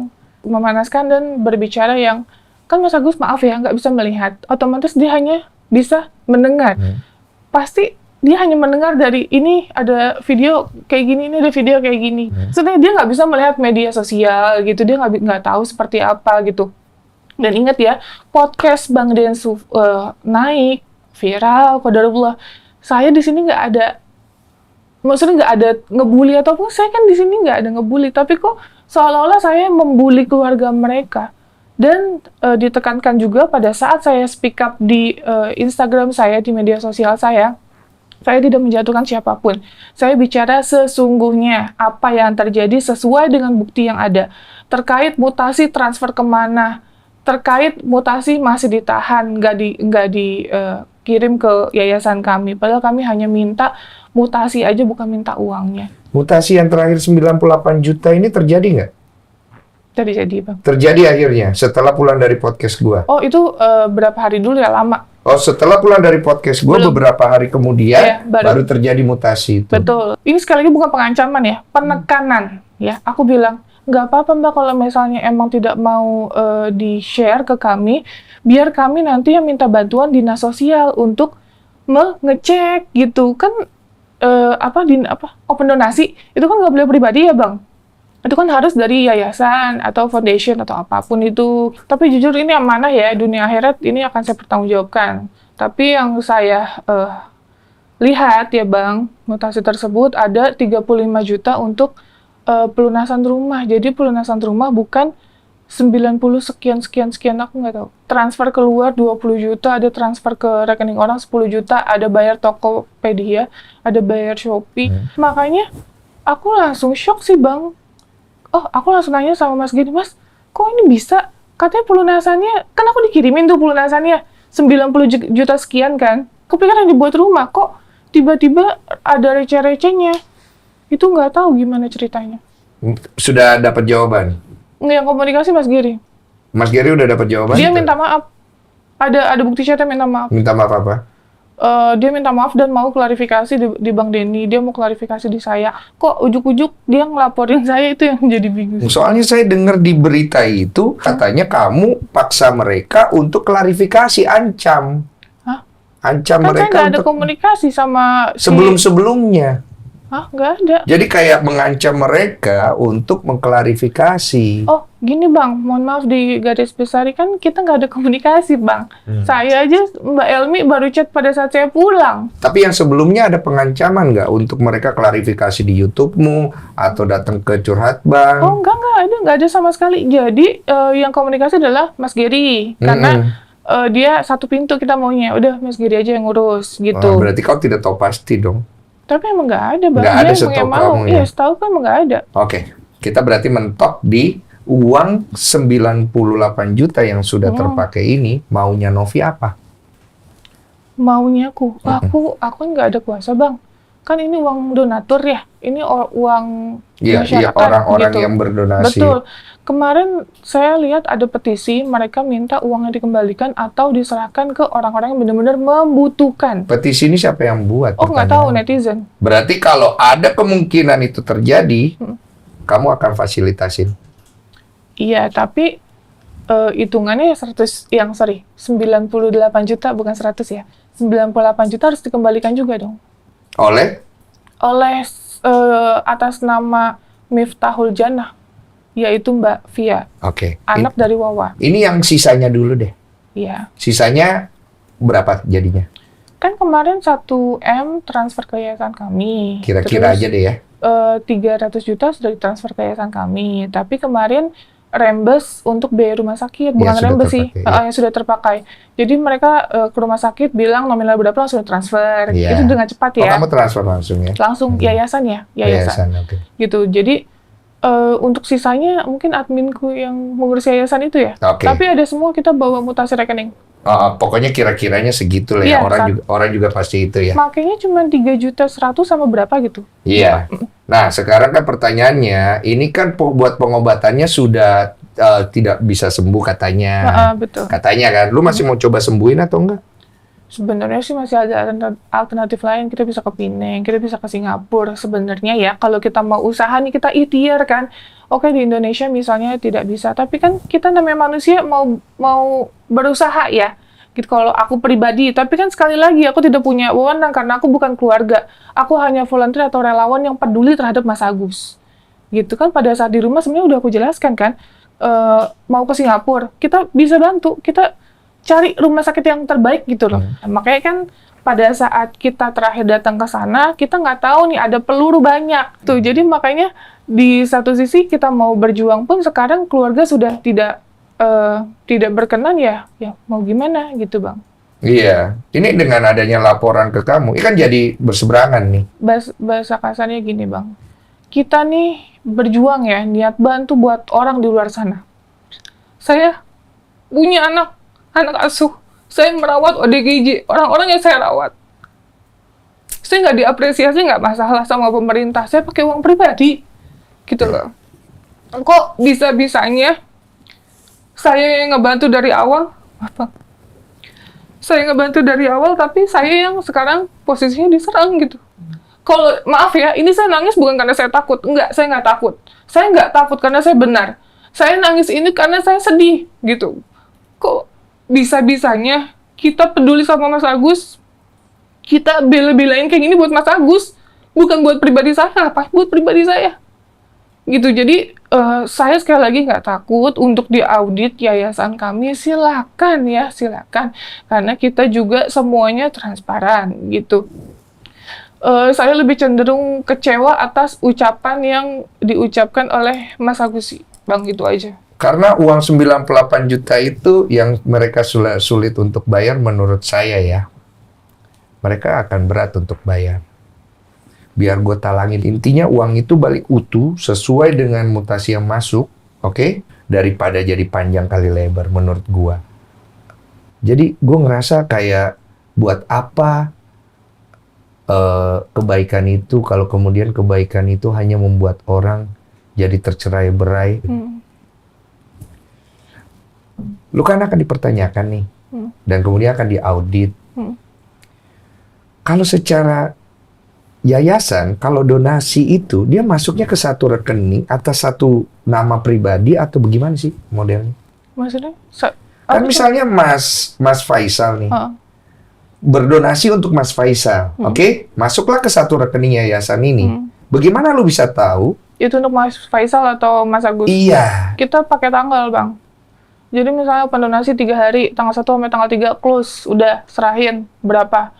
memanaskan dan berbicara yang, kan Mas Agus maaf ya, nggak bisa melihat. Otomatis dia hanya bisa mendengar. Pasti dia hanya mendengar dari ini ada video kayak gini, ini ada video kayak gini. Sebenarnya dia nggak bisa melihat media sosial gitu, dia nggak tahu seperti apa gitu. Dan ingat ya, podcast Bang Densu naik viral, qadarullah. Saya di sini nggak ada, maksudnya nggak ada ngebully ataupun saya kan di sini nggak ada ngebully, tapi kok seolah-olah saya membuli keluarga mereka. Dan ditekankan juga pada saat saya speak up di Instagram saya, di media sosial saya tidak menjatuhkan siapapun. Saya bicara sesungguhnya apa yang terjadi sesuai dengan bukti yang ada. Terkait mutasi transfer kemana, terkait mutasi masih ditahan, nggak dikirim ke yayasan kami. Padahal kami hanya minta mutasi aja, bukan minta uangnya. Mutasi yang terakhir 98 juta ini terjadi nggak? Terjadi, Bang. Terjadi akhirnya setelah pulang dari podcast gua. Oh, itu berapa hari dulu ya, lama. Oh, setelah pulang dari podcast gua Belum. beberapa hari kemudian Iya, baru terjadi mutasi itu. Betul. Ini sekali lagi bukan pengancaman ya, penekanan. Ya, aku bilang, nggak apa-apa Mbak kalau misalnya emang tidak mau di-share ke kami, biar kami nanti yang minta bantuan dinas sosial untuk mengecek gitu. Kan open donasi, itu kan nggak boleh pribadi ya Bang. Itu kan harus dari yayasan atau foundation atau apapun itu. Tapi jujur ini amanah ya, dunia akhirat ini akan saya pertanggungjawabkan. Tapi yang saya lihat ya Bang, mutasi tersebut ada 35 juta untuk pelunasan rumah. Jadi pelunasan rumah bukan 90 sekian, aku nggak tahu. Transfer keluar 20 juta, ada transfer ke rekening orang 10 juta, ada bayar Tokopedia, ada bayar Shopee. Makanya aku langsung shock sih Bang. Oh, aku langsung nanya sama Mas gini, Mas, kok ini bisa? Katanya pelunasannya, kan aku dikirimin tuh pelunasannya 90 juta sekian kan. Kupikir yang dibuat rumah, kok tiba-tiba ada receh-recehnya. Itu nggak tahu gimana ceritanya. Sudah dapat jawaban? Yang komunikasi Mas Giri. Mas Gary udah dapat jawaban? Dia minta maaf. Ada bukti chatnya minta maaf. Minta maaf apa? Dia minta maaf dan mau klarifikasi di Bang Denny. Dia mau klarifikasi di saya. Kok ujuk-ujuk dia ngelaporin saya, itu yang jadi bingung. Soalnya saya dengar di berita itu katanya kamu paksa mereka untuk klarifikasi, ancam. Hah? Ancam Kan saya mereka nggak ada untuk komunikasi sama sebelum-sebelumnya. Hah? Nggak ada. Jadi kayak mengancam mereka untuk mengklarifikasi. Oh, gini Bang, mohon maaf di garis besar kan kita nggak ada komunikasi Bang. Saya aja, Mbak Elmi baru chat pada saat saya pulang. Tapi yang sebelumnya ada pengancaman nggak untuk mereka klarifikasi di YouTube-mu atau datang ke Curhat Bang? Oh, nggak ada sama sekali. Jadi yang komunikasi adalah Mas Giri, karena dia satu pintu kita maunya. Udah Mas Giri aja yang ngurus gitu. Oh, berarti kau tidak tahu pasti dong. Tapi emang nggak ada Bang. Nggak ada Dia setahu emang yang mau. kamu ya? Iya, setahu kan emang nggak ada. Oke, kita berarti mentok di uang 98 juta yang sudah terpakai ini, maunya Novi apa? Maunya aku nggak ada kuasa Bang. Kan ini uang donatur ya. Ini uang Iya, masyarakat orang-orang gitu. yang berdonasi. Betul. Kemarin saya lihat ada petisi, mereka minta uangnya dikembalikan atau diserahkan ke orang-orang yang benar-benar membutuhkan. Petisi ini siapa yang buat? Oh, nggak tahu, pertanyaannya? netizen. Berarti kalau ada kemungkinan itu terjadi, kamu akan fasilitasin. Iya, tapi hitungannya 98 juta, bukan 100 ya. 98 juta harus dikembalikan juga dong. Oleh? Atas nama Miftahul Jannah, yaitu Mbak Via, Oke. anak dari Wawa. Ini yang sisanya dulu deh. Iya. Sisanya berapa jadinya? Kan kemarin 1M transfer ke yayasan kami. Kira-kira Terus, aja deh ya. 300 juta sudah ditransfer ke yayasan kami. Tapi kemarin rembes untuk biaya rumah sakit, bukan sudah rembes sih, terpakai, ya. yang sudah terpakai. Jadi mereka ke rumah sakit bilang nominal berapa langsung transfer. Iya. Itu dengan cepat Oh, ya. kamu transfer langsung ya? Langsung yayasan ya, yayasan. Oke. Gitu. Jadi untuk sisanya mungkin adminku yang mengurus yayasan itu ya. Oke. Tapi ada semua kita bawa mutasi rekening. Pokoknya kira-kiranya segitu lah ya. Iya, Orang juga pasti itu ya. Makanya cuma 3.100.000 sama berapa gitu. Iya. Nah, sekarang kan pertanyaannya, ini kan buat pengobatannya sudah tidak bisa sembuh katanya. Betul. Katanya kan, lu masih mau coba sembuhin atau enggak? Sebenarnya sih masih ada alternatif lain. Kita bisa ke Pineng, kita bisa ke Singapura. Sebenarnya ya, kalau kita mau usaha nih, kita ikhtiar kan. Oke, di Indonesia misalnya tidak bisa, tapi kan kita namanya manusia mau berusaha ya. Gitu kalau aku pribadi, tapi kan sekali lagi aku tidak punya wewenang karena aku bukan keluarga. Aku hanya volunteer atau relawan yang peduli terhadap Mas Agus. Gitu kan pada saat di rumah sebenarnya udah aku jelaskan kan. mau ke Singapura, kita bisa bantu, kita cari rumah sakit yang terbaik gitu loh. Makanya kan pada saat kita terakhir datang ke sana, kita nggak tahu nih ada peluru banyak tuh. Jadi makanya di satu sisi kita mau berjuang pun sekarang keluarga sudah tidak berkenan ya mau gimana gitu Bang. Iya, ini dengan adanya laporan ke kamu, ini kan jadi berseberangan nih. Bahasa kasarnya gini Bang, kita nih berjuang ya, niat bantu buat orang di luar sana. Saya punya anak asuh, saya merawat ODGJ, orang-orang yang saya rawat. Saya nggak diapresiasi, nggak masalah sama pemerintah, saya pakai uang pribadi, gitu loh. Kok bisa-bisanya saya yang ngebantu dari awal, saya ngebantu dari awal, tapi saya yang sekarang posisinya diserang gitu. Kalau maaf ya, ini saya nangis bukan karena saya takut. Enggak, saya nggak takut. Saya nggak takut karena saya benar. Saya nangis ini karena saya sedih, gitu. Kok bisa-bisanya kita peduli sama Mas Agus, kita bela-belain kayak gini buat Mas Agus, bukan buat pribadi saya, apa? Buat pribadi saya. Gitu, jadi saya sekali lagi nggak takut untuk diaudit yayasan kami, silakan ya, silakan. Karena kita juga semuanya transparan, gitu. Saya lebih cenderung kecewa atas ucapan yang diucapkan oleh Mas Agus, Bang, gitu aja. Karena uang 98 juta itu yang mereka sulit untuk bayar menurut saya ya. Mereka akan berat untuk bayar. Biar gue talangin. Intinya uang itu balik utuh sesuai dengan mutasi yang masuk, oke? Daripada jadi panjang kali lebar menurut gue. Jadi gue ngerasa kayak buat apa kebaikan itu kalau kemudian kebaikan itu hanya membuat orang jadi tercerai-berai. Lu kan akan dipertanyakan nih, dan kemudian akan diaudit. Kalau secara yayasan, kalau donasi itu dia masuknya ke satu rekening atas satu nama pribadi atau bagaimana sih modelnya? Maksudnya? Kan misalnya Mas Faisal nih, berdonasi untuk Mas Faisal, oke? Masuklah ke satu rekening yayasan ini. Bagaimana lu bisa tahu? Itu untuk Mas Faisal atau Mas Agus? Iya. Kita pakai tanggal, Bang. Jadi misalnya pendonasi 3 hari, tanggal 1 sampai tanggal 3 close, udah serahin berapa.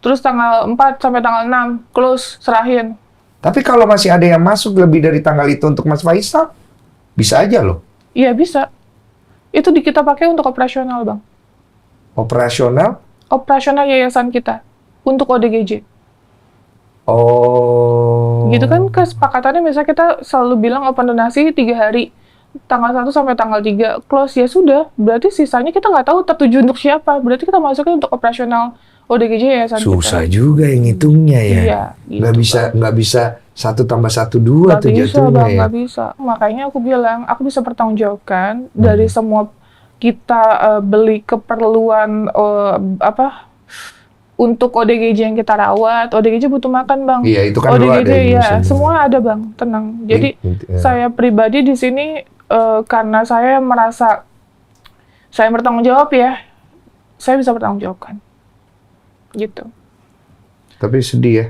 Terus tanggal 4 sampai tanggal 6 close, serahin. Tapi kalau masih ada yang masuk lebih dari tanggal itu untuk Mas Faisal, bisa aja loh. Iya, bisa. Itu kita pakai untuk operasional, Bang. Operasional? Operasional yayasan kita untuk ODGJ. Oh. Gitu kan kesepakatannya misalnya kita selalu bilang open donasi 3 hari. Tanggal 1 sampai tanggal 3 close, ya sudah. Berarti sisanya kita nggak tahu tertuju untuk siapa. Berarti kita masuknya untuk operasional ODGJ yayasan kita. Susah juga yang ngitungnya ya. Iya, gitu, nggak bisa 1 tambah 1 2 tuh jatuhnya Bang, ya. nggak bisa. Makanya aku bilang, aku bisa pertanggungjawabkan dari semua kita beli keperluan untuk ODGJ yang kita rawat. ODGJ butuh makan, Bang. Iya, itu kan lu ODGJ ada ya, di semua ada, Bang. Tenang. Jadi ya. saya pribadi di sini karena saya merasa saya bertanggung jawab ya, saya bisa bertanggung jawabkan. Gitu. Tapi sedih ya.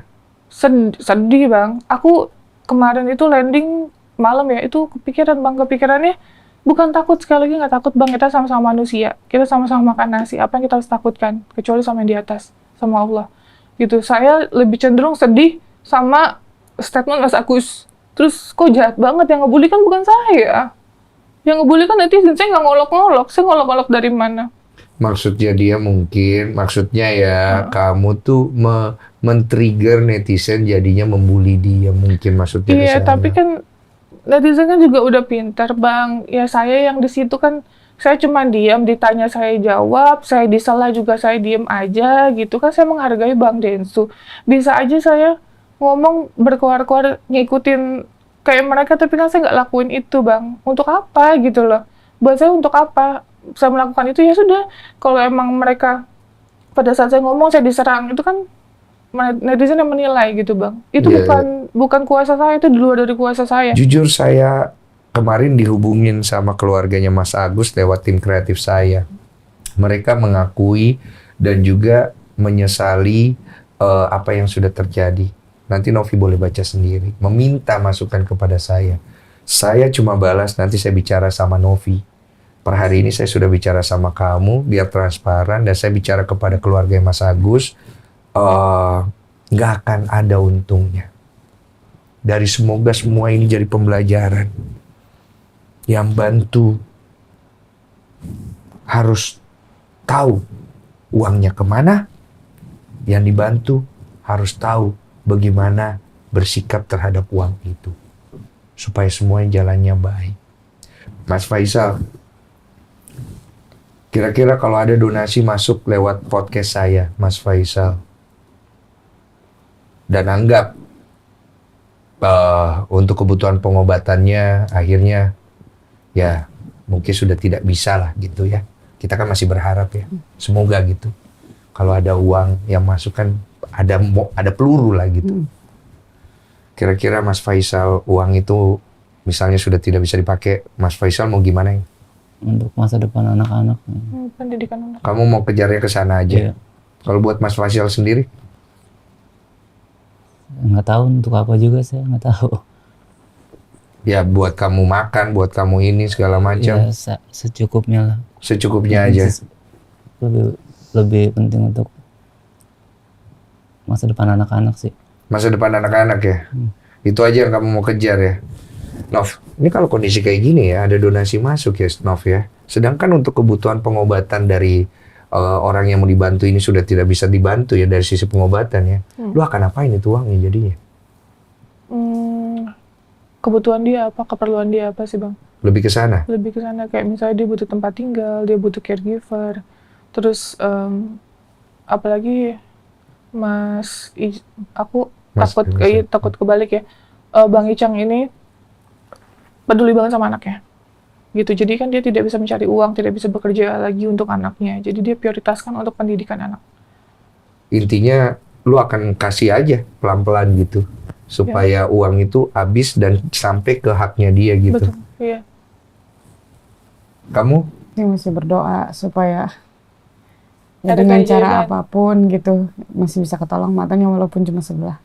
Sedih, Bang. Aku kemarin itu landing malam ya, itu kepikiran, Bang. Kepikirannya bukan takut, sekali lagi nggak takut, Bang. Kita sama-sama manusia. Kita sama-sama makan nasi. Apa yang kita harus takutkan? Kecuali sama yang di atas, sama Allah. Gitu. Saya lebih cenderung sedih sama statement Mas Agus. Terus kok jahat banget, yang ngebully kan bukan saya. Yang ngebully kan netizen, saya nggak ngolok-ngolok. Saya ngolok-ngolok dari mana? Maksudnya ya kamu tuh men-trigger netizen jadinya membuli dia mungkin maksudnya. Iya, kesana. tapi kan netizen kan juga udah pintar, Bang. Ya saya yang di situ kan, saya cuma diam, ditanya saya jawab, saya disela juga saya diem aja gitu kan. Saya menghargai Bang Densu. Bisa aja saya ngomong berkuar-kuar ngikutin kayak mereka, tapi kan saya nggak lakuin itu, Bang. Untuk apa gitu loh? Buat saya untuk apa? Saya melakukan itu, ya sudah. Kalau emang mereka pada saat saya ngomong saya diserang, itu kan netizen yang menilai gitu, Bang. Itu bukan kuasa saya, itu di luar dari kuasa saya. Jujur saya kemarin dihubungin sama keluarganya Mas Agus lewat tim kreatif saya. Mereka mengakui dan juga menyesali apa yang sudah terjadi. Nanti Novi boleh baca sendiri. Meminta masukan kepada saya. Saya cuma balas, nanti saya bicara sama Novi. Per hari ini saya sudah bicara sama kamu, biar transparan, dan saya bicara kepada keluarga Mas Agus, nggak akan ada untungnya. Dari semoga semua ini jadi pembelajaran. Yang bantu harus tahu uangnya kemana, yang dibantu harus tahu bagaimana bersikap terhadap uang itu. Supaya semuanya jalannya baik. Mas Faisal, kira-kira kalau ada donasi masuk lewat podcast saya, Mas Faisal, dan anggap untuk kebutuhan pengobatannya akhirnya ya mungkin sudah tidak bisa lah gitu ya. Kita kan masih berharap ya, semoga gitu. Kalau ada uang yang masuk kan ada peluru lah gitu. Kira-kira Mas Faisal, uang itu misalnya sudah tidak bisa dipakai, Mas Faisal mau gimana ya? Untuk masa depan anak-anak. Pendidikan anak. Kamu mau kejarnya ke sana aja? Iya. Kalau buat Mas Faisal sendiri? Nggak tahu untuk apa juga, saya nggak tahu. Ya buat kamu makan, buat kamu ini segala macam. Ya secukupnya lah. Secukupnya aja. Lebih penting untuk masa depan anak-anak sih. Masa depan anak-anak ya. Itu aja yang kamu mau kejar ya. Nov, ini kalau kondisi kayak gini ya, ada donasi masuk ya, Nov ya. Sedangkan untuk kebutuhan pengobatan dari orang yang mau dibantu ini sudah tidak bisa dibantu ya dari sisi pengobatan ya. Lu akan apain itu uangnya jadinya? Kebutuhan dia apa, keperluan dia apa sih Bang? Lebih ke sana. Lebih ke sana, kayak misalnya dia butuh tempat tinggal, dia butuh caregiver, terus apalagi aku takut kebalik ya. Bang Icang ini peduli banget sama anaknya, gitu. Jadi kan dia tidak bisa mencari uang, tidak bisa bekerja lagi untuk anaknya. Jadi dia prioritaskan untuk pendidikan anak. Intinya lu akan kasih aja pelan-pelan gitu, supaya uang itu habis dan sampai ke haknya dia gitu. Betul, iya. Kamu? Saya masih berdoa supaya ya Ada dengan kejadian. cara apapun gitu masih bisa ketolong matanya walaupun cuma sebelah.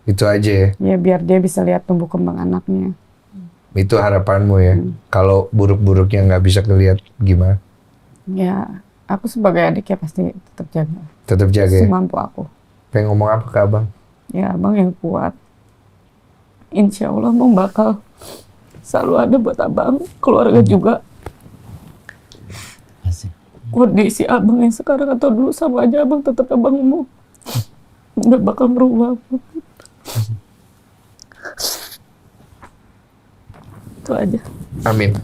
Itu aja ya. Ya biar dia bisa lihat tumbuh kembang anaknya. Itu harapanmu ya. Kalau buruk-buruknya nggak bisa kelihatan gimana? Ya aku sebagai adik ya pasti tetap jaga. Tetap jaga ya. Semampu aku. Pengen ngomong apa ke abang? Ya abang yang kuat. Insya Allah abang bakal selalu ada buat abang, keluarga juga. Asik. Kondisi abang yang sekarang atau dulu sama aja, abang tetap abang mau. Nggak bakal merubah. Itu aja. Amin.